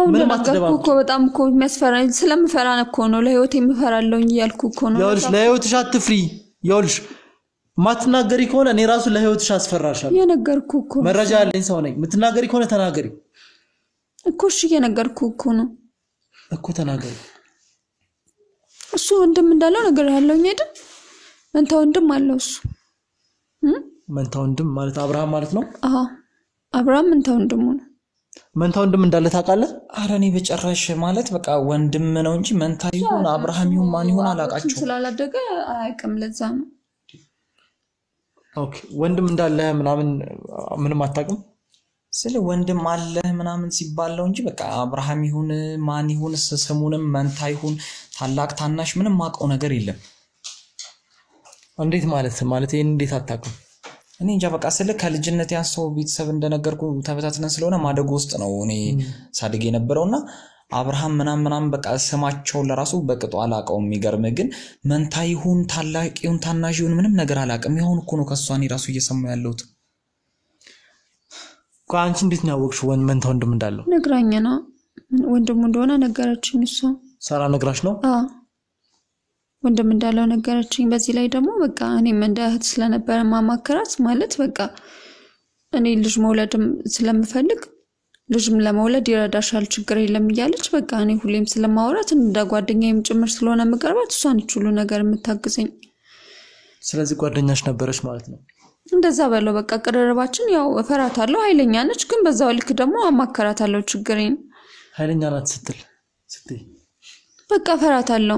S2: ምንም አትደባብቂ እኮ። በጣም እኮ የሚያስፈራኝ ስለምፈራ እኮ ነው። ለህይወቴ የምፈራለሁ እያልኩ እኮ ነው።
S1: ይኸውልሽ ለህይወትሽ አትፍሪ። ይኸውልሽ ማትናገሪ ከሆነ እኔ ራሱ ለህይወትሽ አስፈራሻለሁ።
S2: የነገርኩ እኮ
S1: መረጃ ያለኝ ሰው ነኝ። የምትናገሪ ከሆነ ተናገሪ
S2: እኮ። እሺ የነገርኩ እኮ ነው
S1: እኮ ተናገሪ።
S2: እሱ ወንድም እንዳለው ነገር ያለውኝ አይደል? መንታ ወንድም አለው እሱ።
S1: መንታ ወንድም ማለት አብርሃም ማለት ነው?
S2: አዎ አብርሃም መንታ ወንድሙ ነው።
S1: መንታ ወንድም እንዳለ ታውቃለህ?
S3: ኧረ እኔ በጭራሽ ማለት በቃ ወንድም ነው እንጂ መንታ ይሁን አብርሃም ይሁን ማን ይሁን አላውቃቸውም።
S2: ስላላደገ አያውቅም። ለዛ ነው።
S1: ኦኬ። ወንድም እንዳለ ምንም አታውቅም?
S3: ስለ ወንድም አለ ምናምን ሲባል ነው እንጂ በቃ አብርሃም ይሁን ማን ይሁን ስሙንም መንታ ይሁን ታላቅ ታናሽ ምንም ማውቀው ነገር የለም።
S1: እንዴት ማለት ይሄን እንዴት አታውቅም?
S3: እኔ እንጃ በቃ ስለ ከልጅነት ያንሰው ቤተሰብ እንደነገርኩ ተበታትነን ስለሆነ ማደጎ ውስጥ ነው እኔ ሳድግ የነበረውና አብርሃም ምናምን በቃ ስማቸው ለራሱ በቅጡ አላውቀውም። የሚገርም ግን መንታ ይሁን ታላቅ ይሁን ታናሽ ይሁን ምንም ነገር አላውቅም። ይሁን እኮ ነው ከሷ እኔ ራሱ እየሰማሁ ያለሁት።
S1: አንቺ እንዴት ነው ያወቅሽው መንታ ወንድም እንዳለው?
S2: ነግራኝ ነው ወንድሙ እንደሆነ ነገረችኝ እሷ።
S1: ሳራ ነግራሽ ነው?
S2: አዎ ወንድም እንዳለው ነገረችኝ። በዚህ ላይ ደግሞ በቃ እኔም እንደ እህት ስለነበረ ማማከራት ማለት በቃ እኔ ልጅ መውለድም ስለምፈልግ ልጅም ለመውለድ ይረዳሻል ችግር የለም እያለች በቃ እኔ ሁሌም ስለማወራት እንደ ጓደኛዬም ጭምር ስለሆነ መቀርባት እሷ ነች ሁሉ ነገር የምታግዘኝ።
S1: ስለዚህ ጓደኛሽ ነበረች ማለት ነው?
S2: እንደዛ በለው በቃ ቅርርባችን ያው እፈራታለሁ። ኃይለኛ ነች ግን በዛው ልክ ደግሞ አማከራታለሁ ችግሬን።
S1: ኃይለኛ ናት ስትይ
S2: በቃ እፈራታለሁ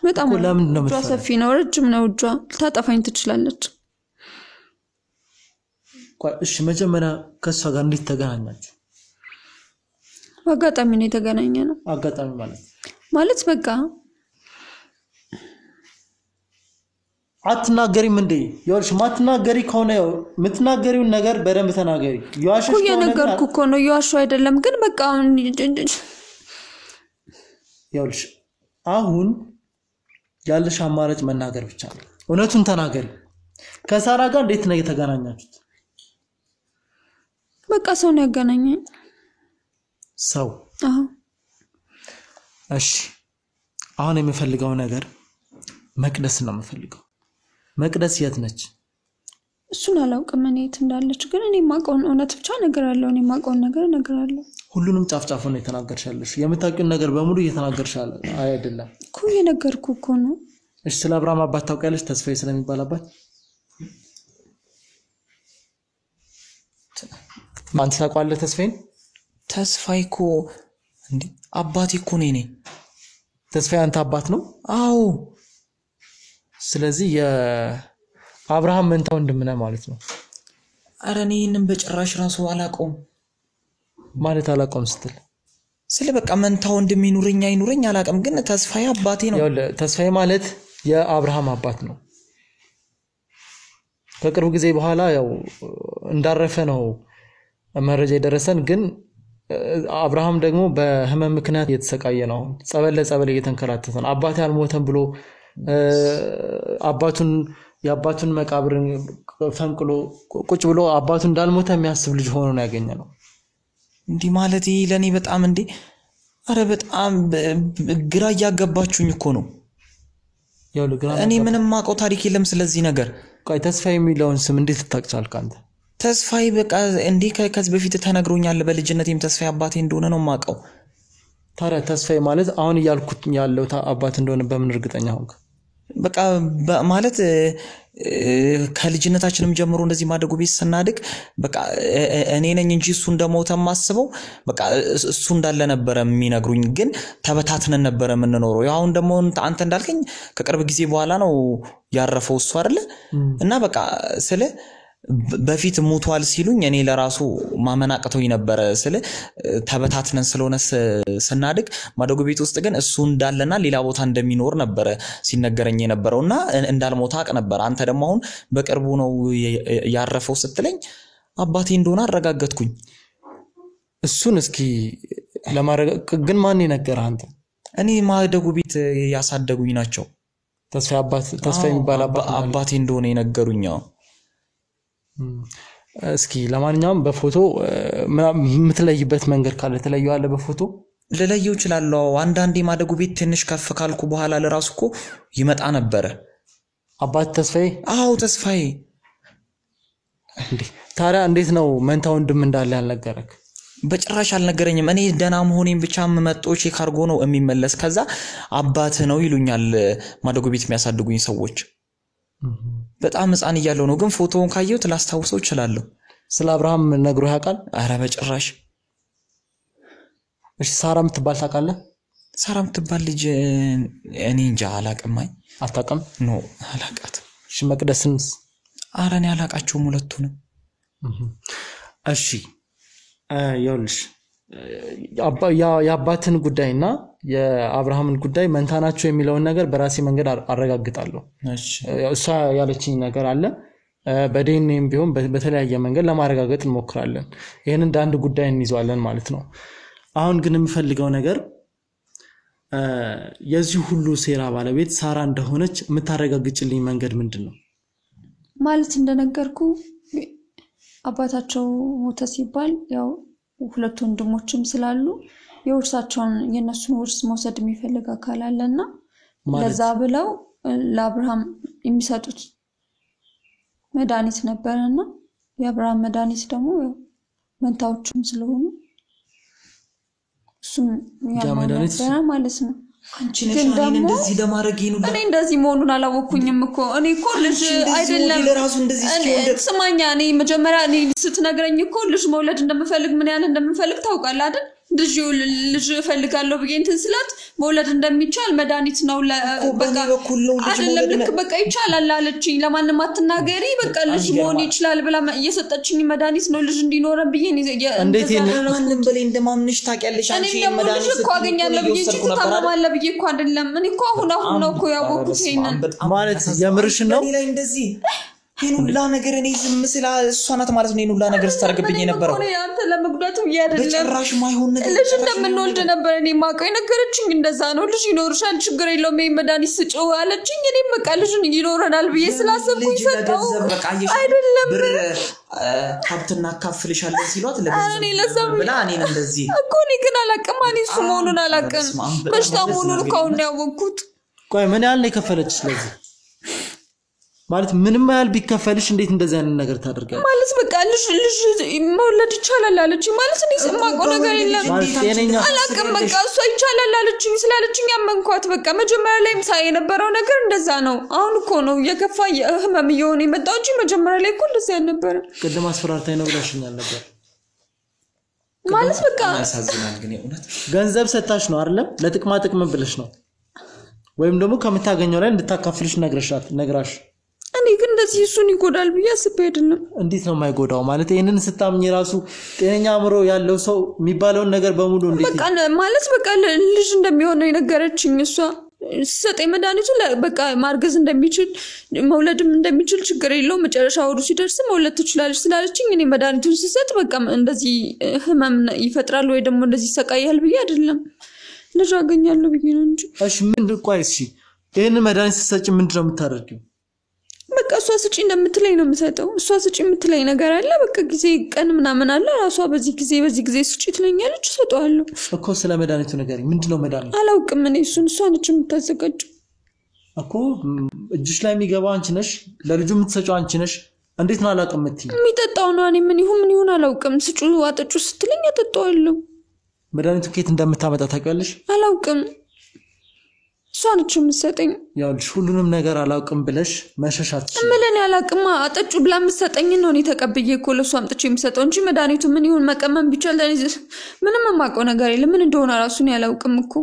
S2: በጣም።
S1: ለምንድን ነው
S2: እጇ ሰፊ ነው ረጅም ነው እጇ፣ ልታጠፋኝ ትችላለች።
S1: እሺ መጀመሪያ ከሷ ጋር እንዴት ተገናኛችሁ?
S2: አጋጣሚ ነው የተገናኘነው።
S1: አጋጣሚ
S2: ማለት በቃ
S1: አትናገሪም እንዴ? ይኸውልሽ ማትናገሪ ከሆነ የምትናገሪውን ነገር በደንብ ተናገሪ። ይዋሽሽ
S2: ከሆነ የነገርኩ እኮ ነው ይዋሹ አይደለም ግን በቃ
S1: ይኸውልሽ አሁን ያለሽ አማራጭ መናገር ብቻ ነው። እውነቱን ተናገሪ። ከሳራ ጋር እንዴት ነው የተገናኛችሁት?
S2: በቃ ሰው ነው ያገናኘኝ።
S1: ሰው?
S2: አዎ።
S1: እሺ አሁን የምፈልገው ነገር መቅደስ ነው የምፈልገው። መቅደስ የት ነች?
S2: እሱን አላውቅም እኔ የት እንዳለች፣ ግን እኔ ማውቀውን እውነት ብቻ እነግራለሁ። እኔ ማውቀውን ነገር እነግራለሁ።
S1: ሁሉንም ጫፍጫፍ ነው የተናገርሻለሽ። የምታውቂውን ነገር በሙሉ እየተናገርሻል አይደለም
S2: እኮ የነገርኩ እኮ ነው።
S1: እሺ ስለ አብርሃም አባት ታውቂያለሽ ተስፋዬ ስለሚባል አባት ማን ታውቃለህ ተስፋዬን
S3: ተስፋዬ እኮ እንዴ አባቴ እኮ ነኝ
S1: ተስፋዬ አንተ አባት ነው
S3: አዎ
S1: ስለዚህ የአብርሃም መንታ ወንድም ነህ ማለት ነው
S3: አረ እኔ እነም በጭራሽ ራሱ አላቀውም
S1: ማለት አላቀውም ስትል
S3: ስለ በቃ መንታ ወንድም ይኑረኝ አላቀም ግን ተስፋዬ አባቴ ነው
S1: ያው ተስፋዬ ማለት የአብርሃም አባት ነው ከቅርብ ጊዜ በኋላ ያው እንዳረፈ ነው መረጃ የደረሰን ግን አብርሃም ደግሞ በህመም ምክንያት እየተሰቃየ ነው ጸበል እየተንከራተተ ነው አባቴ አልሞተም ብሎ የአባቱን መቃብር ፈንቅሎ ቁጭ ብሎ አባቱ እንዳልሞተ የሚያስብ ልጅ ሆኖ ነው ያገኘነው
S3: እንዲ ማለት ለኔ በጣም እንዴ አረ በጣም ግራ ያጋባችሁኝ እኮ ነው
S1: ያው ለግራ
S3: እኔ ምንም ማቀው ታሪክ የለም ስለዚህ ነገር
S1: ቆይ ተስፋዬ የሚለውን ስም እንዴት ልታውቃለህ አንተ
S3: ተስፋዬ በቃ እንዴ ከዚህ በፊት ተነግሮኛል በልጅነቴም ተስፋዬ አባቴ እንደሆነ ነው ማቀው
S1: ታዲያ ተስፋዬ ማለት አሁን ያልኩት ያለው አባት እንደሆነ በምን እርግጠኛ ሆንክ
S3: በቃ ማለት ከልጅነታችንም ጀምሮ እንደዚህ ማደጉ ቤት ስናድግ በቃ እኔ ነኝ እንጂ እሱ እንደሞተ ማስበው በቃ እሱ እንዳለ ነበር የሚነግሩኝ ግን ተበታትነን ነበር የምንኖረው ያው አሁን ደግሞ አንተ እንዳልከኝ ከቅርብ ጊዜ በኋላ ነው ያረፈው እሱ አይደለ እና በቃ ስለ በፊት ሞቷል ሲሉኝ እኔ ለራሱ ማመናቀተው ነበር ስለ ተበታትነን ስለሆነ ስናድግ ማደጉ ቤት ውስጥ ግን እሱ እንዳለና ሌላ ቦታ እንደሚኖር ነበር ሲነገረኝ የነበረውና እንዳልሞታ አቅ ነበር አንተ ደግሞ አሁን በቅርቡ ነው ያረፈው ስትለኝ አባቴ እንደሆነ አረጋግጥኩኝ
S1: እሱን እስኪ ለማረጋገጥ ግን ማን ይነገርህ አንተ
S3: እኔ ማደጉ ቤት ያሳደጉኝ ናቸው
S1: ተስፋ የሚባል
S3: አባቴ እንደሆነ የነገሩኝ
S1: እስኪ ለማንኛውም በፎቶ ምትለይበት መንገድ ካለ ተለየዋለ በፎቶ
S3: ለለየው ይችላል አንዳንዴ ማደጉ ቤት ትንሽ ከፍ ካልኩ በኋላ ለራስኮ ይመጣ ነበር
S1: አባት ተስፋዬ
S3: አዎ ተስፋዬ
S1: እንዴ ታዲያ እንዴት ነው መንታ ወንድም እንዳለ ያልነገረክ
S3: በጭራሽ አልነገረኝም እኔ ደና መሆኔን ብቻ መመጦ ቼክ አርጎ ነው የሚመለስ ከዛ አባት ነው ይሉኛል ማደጉ ቤት የሚያሳድጉኝ ሰዎች በጣም ህፃን ይያለው ነው ግን ፎቶውን ካየው ትላስታውሰው ይችላል
S1: ስለ አብርሃም ነግሮ ያውቃል
S3: አረ በጭራሽ
S1: እሺ ሳራም ትባል ታውቃለህ
S3: ሳራም ትባል ልጅ እኔ እንጃ አላቀማኝ
S1: አታቀም
S3: ኖ አላቃት
S1: እሺ መቅደስንስ
S3: አረ እኔ አላቃቸውም ሁለቱንም
S1: እሺ ይኸውልሽ የአባትን ጉዳይና የአብርሃምን ጉዳይ መንታናቸው የሚለውን ነገር በራሴ መንገድ አረጋግጣለሁ እሺ እሷ ያለችኝ ነገር አለ በዲኤንኤም ቢሆን በተለያየ መንገድ ለማረጋገጥ እንሞክራለን ይሄን እንደ አንድ ጉዳይ እንይዟለን ማለት ነው አሁን ግን የምፈልገው ነገር የዚህ ሁሉ ሴራ ባለቤት ሳራ እንደሆነች የምታረጋግጭልኝ መንገድ ምንድነው
S2: ማለት እንደነገርኩ አባታቸው ሞተ ሲባል ያው ሁለት ወንድሞችም ስላሉ የውርሳቸውን የነሱን ውርስ መውሰድ የሚፈልግ አካል አለና ለዛ ብለው ለአብርሃም የሚሰጡት መድኃኒት ነበርና የአብርሃም መድኃኒት ደግሞ መንታዎችም ስለሆኑ እሱም ያመዳኒት ማለት ነው
S3: አንቺ ነሽ እኔን እንደዚህ ለማድረግ ነው
S2: እኔ እንደዚህ መሆኑን አላወኩኝም እኮ እኔ እኮ ልጅ አይደለም ስማኛ እኔ መጀመሪያ እኔ ስትነግረኝ እኮ ልጅ መውለድ እንደምፈልግ ምን ያህል እንደምፈልግ ታውቃለህ አይደል ልጅ ፈልጋለሁ ብዬ እንትን ስላት መውለድ እንደሚቻል መድኃኒት ነው በቃ አይደለም ልክ በቃ ይቻላል አለችኝ ለማንም አትናገሪ በቃ ልጅ መሆን ይችላል ብላ እየሰጠችኝ መድኃኒት ነው ልጅ እንዲኖር ብዬ
S3: እንዴት ማንንም በላይ እንደማምንሽ ታውቂያለሽ አንቺ መድኃኒት
S2: እኮ አገኛለሁ ብዬ ተታማለ ብዬ እኮ አይደለም እኔ እኮ አሁን ነው እኮ ያወኩት ይሄንን
S1: ማለት የምርሽ ነው
S3: ላይ እንደዚህ ይኑላ ነገር እኔ ዝም ስላ እሷናት ማለት ነው ይኑላ ነገር ስታርግብኝ የነበረው
S2: እኔ አንተ ለመጉዳቱ ያደለም
S3: በጭራሽ ማይሆን ነገር
S2: ልጅ እንደምንወልድ ነበር እኔ ማቀው ነገረችኝ እንደዛ ነው ልጅ ይኖርሻል ችግር የለውም መድኃኒት ስጪው አለችኝ እኔ በቃ ልጅ ይኖረናል ብዬ ስላሰብኩኝ ሰጠው አይደለም
S3: ብር ሀብትና ካፍልሻለሁ ሲሏት ለገንዘብ ብላ እኔን እንደዚህ
S2: እኮ እኔ ግን አላቀም እኔ እሱ መሆኑን አላቀም በሽታ መሆኑን ካሁን ያወኩት
S1: ቆይ ምን ያህል ነው የከፈለች ስለዚህ ማለት ምንም ያህል ቢከፈልሽ እንዴት እንደዚህ አይነት ነገር ታደርጋለሽ
S2: ማለት በቃ ልጅ መውለድ ይቻላል አለች ማለት እኔ ሰማቀው ነገር የለም አላቅም በቃ እሷ ይቻላል አለች ስላለችኝ ያመንኳት በቃ መጀመሪያ ላይም ሳይ የነበረው ነገር እንደዛ ነው አሁን እኮ ነው የከፋ ህመም ይሆን የመጣው እንጂ መጀመሪያ ላይ እኮ እንደዛ ነበር
S1: ቅድም አስፈራርታኝ ነው ብለሽኛል ነበር
S2: ማለት በቃ
S3: ያሳዝናል ግን የእውነት
S1: ገንዘብ ሰጣሽ ነው አይደለም ለጥቅማ ጥቅም ብለሽ ነው ወይም ደግሞ ከምታገኘው ላይ እንድታካፍልሽ ነግራሽ
S2: እኔ ግን እንደዚህ እሱን ይጎዳል ብዬ አስቤ አይደለም
S1: እንዴት ነው የማይጎዳው ማለት ይሄንን ስታምኝ ራሱ ጤነኛ አምሮ ያለው ሰው የሚባለውን ነገር በሙሉ እንዴት
S2: በቃ ማለት በቃ ልጅ እንደሚሆነው የነገረችኝ እሷ ሰጠኝ መድኃኒቱ በቃ ማርገዝ እንደሚችል መውለድም እንደሚችል ችግር የለው መጨረሻ ወሩ ሲደርስ መውለድ ትችላለች ስላለችኝ እኔ መድኃኒቱን ስሰጥ በቃ እንደዚህ ህመም ይፈጥራል ወይ ደግሞ እንደዚህ ሰቃያል ብዬ አይደለም ልጅ አገኛለሁ ብዬ ነው እንጂ
S1: እሺ ምን ቆይ እሺ ይሄን መድኃኒት ስሰጪ ምንድነው የምታደርጊው
S2: በቃ እሷ ስጪ እንደምትለኝ ነው የምሰጠው እሷ ስጪ የምትለኝ ነገር አለ በቃ ጊዜ ቀን ምናምን አለ ራሷ በዚህ ጊዜ ስጪ ትለኛለች ሰጠዋለሁ
S1: እኮ ስለ መድኃኒቱ ነገርኝ ምንድነው መድኃኒቱ
S2: አላውቅም እኔ እሷ ነች የምታዘጋጀው
S1: እኮ እጅሽ ላይ የሚገባው አንቺ ነሽ ለልጁ የምትሰጪው አንቺ ነሽ እንዴት ነው አላውቅም የምትይኝ
S2: የሚጠጣው ነው እኔ ምን ይሁን አላውቅም ስጩ አጠጩ ስትለኝ አጠጣዋለሁ
S1: መድኃኒቱ ከየት እንደምታመጣ ታውቂያለሽ
S2: አላውቅም ሷንቹ ምሰጠኝ
S1: ያልሽ ሁሉንም ነገር አላውቅም ብለሽ መሸሻች
S2: ምንን ያላቅማ አጠጩ ብላ ምሰጠኝ ነው እኔ ተቀብዬ እኮ ለሷ አምጥቼ ምሰጠው እንጂ መድኃኒቱ ምን ይሁን መቀመም ቢቻል ምንም ማቀው ነገር የለም ምን እንደሆነ ራሱን ያላውቅም እኮ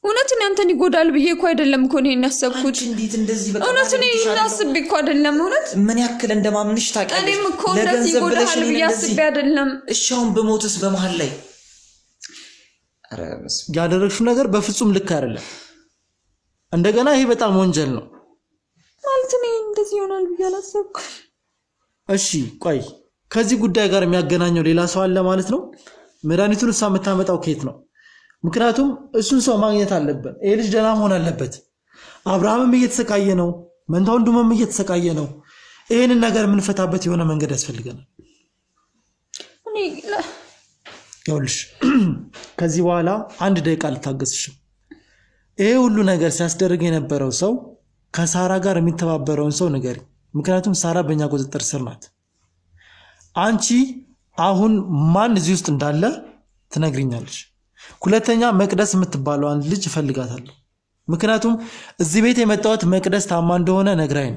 S2: እውነትን አንተን ይጎዳል ብዬ እኮ አይደለም እኮ እኔ እናሰብኩት
S3: እንዴት እንደዚህ በቃ
S2: እውነትን እናስብ እኮ አይደለም እውነት
S3: ምን ያክል እንደማምንሽ ታውቂያለሽ
S2: እኔም እኮ እንደዚህ ይጎዳል ብዬ አስቤ አይደለም
S3: እሻውን በሞትስ በመሃል ላይ
S1: አረስ ያደረግሽው ነገር በፍጹም ልክ አይደለም እንደገና ይሄ በጣም ወንጀል ነው
S2: ማለት ነው እንደዚህ ይሆናል ብዬ አላሰብኩም
S1: እሺ ቆይ ከዚህ ጉዳይ ጋር የሚያገናኘው ሌላ ሰው አለ ማለት ነው መድኃኒቱን እሷ የምታመጣው ከየት ነው ምክንያቱም እሱን ሰው ማግኘት አለበት ይሄ ልጅ ደህና መሆን አለበት አብርሃምም እየተሰቃየ ነው መንታው ወንድሙም እየተሰቃየ ነው ይሄንን ነገር ምንፈታበት የሆነ መንገድ ያስፈልገናል
S2: እኔ
S1: ይኸውልሽ ከዚህ በኋላ አንድ ደቂቃ ልታገስሽ ይሄ ሁሉ ነገር ሲያስደርግ የነበረው ሰው ከሳራ ጋር የሚተባበረውን ሰው ነገር ምክንያቱም ሳራ በእኛ ቁጥጥር ስር ናት አንቺ አሁን ማን እዚህ ውስጥ እንዳለ ትነግሪኛለሽ ሁለተኛ መቅደስ የምትባለው አንድ ልጅ ፈልጋታለሁ ምክንያቱም እዚህ ቤት የመጣሁት መቅደስ ታማ እንደሆነ ነግራኝ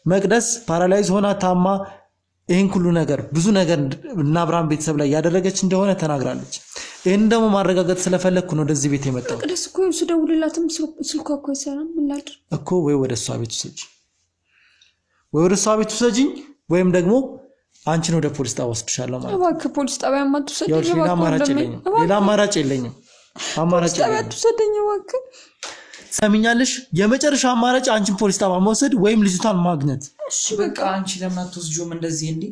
S1: መቅደስ ፓራላይዝ ሆና ታማ ይሄን ሁሉ ነገር ብዙ ነገር እና አብርሃም ቤተሰብ ላይ ያደረገች እንደሆነ ተናግራለች ይሄን ደግሞ ማረጋገጥ ስለፈለኩ ነው ወደዚህ ቤት የመጣው
S2: ቅድስ እኮ ስደውልላትም ስልኳ እኮ ይሰራል ምላድ
S1: እኮ ወይ ወደ እሷ ቤት ውሰጂኝ ወይም ደግሞ አንቺን ወደ ፖሊስ ጣቢያ ወስድሻለሁ ማለት ነው
S2: እባክህ ፖሊስ ጣቢያ ማትወስደኝ
S1: ሌላ አማራጭ የለኝም
S2: ትወስደኝ እባክህ
S1: ሰሚኛለሽ የመጨረሻ አማራጭ አንቺን ፖሊስ ጣቢያ መውሰድ ወይም ልጅቷን ማግኘት
S3: እሺ በቃ አንቺ ለምን አትወስጂውም እንደዚህ እንዴ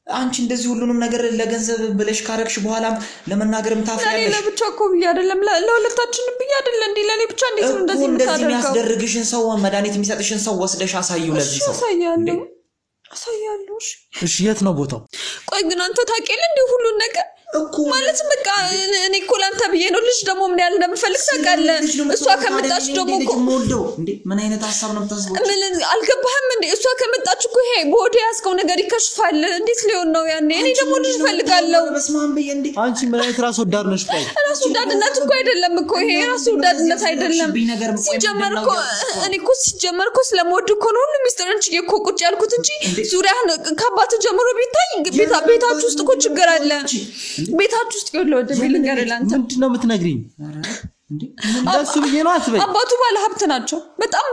S3: አንቺ እንደዚህ ሁሉንም ነገር ለገንዘብ ብለሽ ካረክሽ በኋላ ለመናገርም ታፍያለሽ
S2: ለኔ ብቻ እኮ ብዬ አይደለም ለሁለታችን ብዬ አይደለም እንዴ ለኔ ብቻ እንዴት ነው እንደዚህ
S3: እንደዚህ የሚያስደርግሽን ሰው መድኃኒት የሚሰጥሽን ሰው ወስደሽ አሳይው ለዚህ ሰው
S2: አሳያለሁ
S1: እሺ የት ነው ቦታው
S2: ቆይ ግን አንተ ታውቂያለህ እንዴ ሁሉን ነገር እኮ ማለት በቃ እኔ እኮ ላንተ ብዬ ነው ልጅ ደግሞ ምን ያህል እንደምፈልግ ታውቃለህ እሷ ከመጣች ደግሞ እኮ
S3: ሞልደው እንዴ ምን አይነት ሐሳብ ነው የምታስበው
S2: ምን አልገባህም እንዴ እሷ ከመጣች እኮ ይሄ ቦዲ ያስከው ነገር ይከሽፋል እንዴት ሊሆን ነው ያኔ እኔ ደግሞ ልጅ ፈልጋለሁ
S3: በስማም በየ እንዴ
S1: አንቺ ምን አይነት ራስ ወዳድ ነሽ ቆይ
S2: ራስ ወዳድነት እኮ አይደለም እኮ ይሄ ራስ ወዳድነት አይደለም ሲጀመር እኮ ሲጀመር እኮ ስለምወድ እኮ ነው ሁሉ ሚስጥርን ችዬ እኮ ቁጭ ያልኩት እንጂ ዙሪያህን ከአባት ጀምሮ ቢታይ ቤታችሁ ውስጥ እኮ ችግር አለ ቤታችሁ ውስጥ ይወለ ወደ ቢልንገር ላንተ
S1: ምንድነው የምትነግሪኝ እንዴ እንደሱ ብዬ ነው አትበይ
S2: አባቱ ባለ ሀብት ናቸው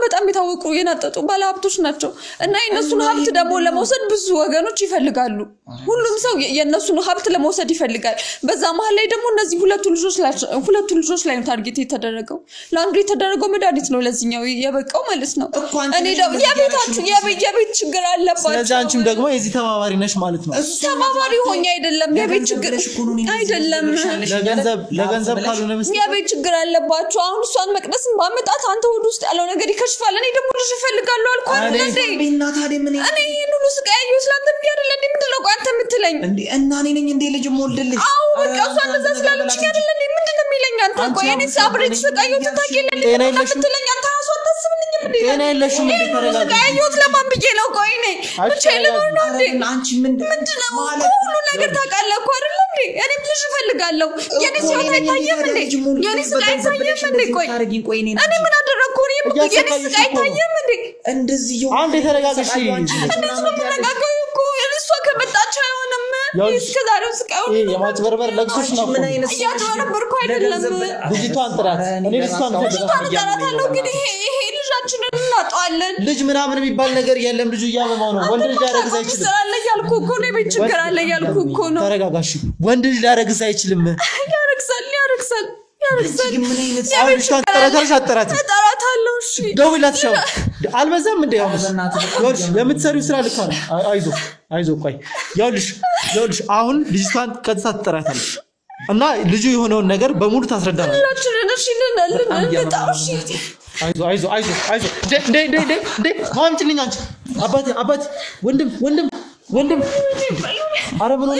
S2: በጣም የታወቁ የናጠጡ ባለ ሀብቶች ናቸው እና የነሱን ሀብት ደግሞ ለመውሰድ ብዙ ወገኖች ይፈልጋሉ ሁሉም ሰው የነሱን ሀብት ለመውሰድ ይፈልጋል በዛ መሃል ላይ ደግሞ እነዚህ ሁለቱ ልጆች ላይ ታርጌት የተደረገው ለአንዱ የተደረገው መድኃኒት ነው ለዚህኛው የበቃው ማለት ነው እኔ ደግሞ የቤት ችግር አለባቸው
S1: ስለዚህ አንቺም ደግሞ የዚህ ተባባሪ ነሽ ማለት ነው
S2: ተባባሪ ሆኛ አይደለም የቤት ችግር አይደለም
S1: ለገንዘብ ካልሆነ
S2: የቤት ችግር አለባቸው አሁን እሷን መቅደስን ባመጣት አንተ ወደ ውስጥ ያለው ነገር ይከሽፋል እኔ ደግሞ ልጅ ፈልጋለሁ አልኳት እንዴ
S3: እና ታዲያ ምን
S2: እኔ ሁሉ ስቃዩ ስላንተ ቢያደለ እንዴ ምንድነው አንተ የምትለኝ
S3: እንዴ እና እኔ ነኝ እንዴ ልጅ ሞልደልሽ
S2: አው በቃ እሷ እንደዛ ስላለች አይደለ እንዴ ምንድነው የሚለኝ አንተ ቆይ እኔ ሳብሬት ስቃዩ ተታቂለ እንዴ ምትለኝ አንተ ራስህ አታስብልኝ
S1: ጤና የለሽም እንዴ ተረጋጋ
S2: ጋይዮት ለማን ብዬ ነው ቆይ ነኝ ብቻ ለምን ነው እንዴ
S3: አንቺ ምንድነው
S2: ማለት ሁሉ ነገር ታውቃለህ እኮ አይደል እንዴ እኔ ልጅ እፈልጋለሁ የኔ ሰው አይታየም እንዴ የኔ ሰው አይታየም እንዴ ቆይ እኔ ምን አደረኩ የኔ ሰው አይታየም እንዴ
S3: እንደዚህ
S1: አንዴ ተረጋጋሽ
S2: እንደዚህ ነው ተረጋጋው እኮ እሷ ከመጣች አይሆንም እስከዛሬው ስቃው
S1: የማጭበርበር ለግሶች ነው
S2: ያታረበርኩ አይደለም
S1: ልጅቷን ጥራት እኔ ልጅቷን
S2: ተጠራታለሁ ግን ይሄ ልጃችንን እናጣለን
S1: ልጅ ምናምን የሚባል ነገር የለም ልጁ ያመማው ነው ወንድ ልጅ ያረግዝ አይችልም
S2: ሰላለ ያልኩ እኮ ነው በችግር አለ ያልኩ እኮ ነው
S1: ተረጋጋሽ ወንድ ልጅ ያረግዝ አይችልም
S2: ያረግሳል
S3: ምን አይነት
S1: ልጅቷን
S2: ተጠራታለሁ እሺ
S1: ደውላት ሻው አልበዛም እንደ ያው ይኸውልሽ የምትሰሪው ስራ ልክ ነው አይዞ ቆይ ይኸውልሽ አሁን ልጅቷን ቀጥታ ትጠራታለሽ እና ልጁ የሆነውን ነገር በሙሉ ታስረዳናለች
S2: ሁላችንን እሺ እንጣውሽ
S1: አይዞ እንዴ ማምጭልኝ አንቺ አባቴ ወንድም አረ ምን ሆነ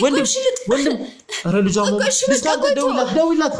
S1: ወንድም አረ ልጅ አሞ ደውላት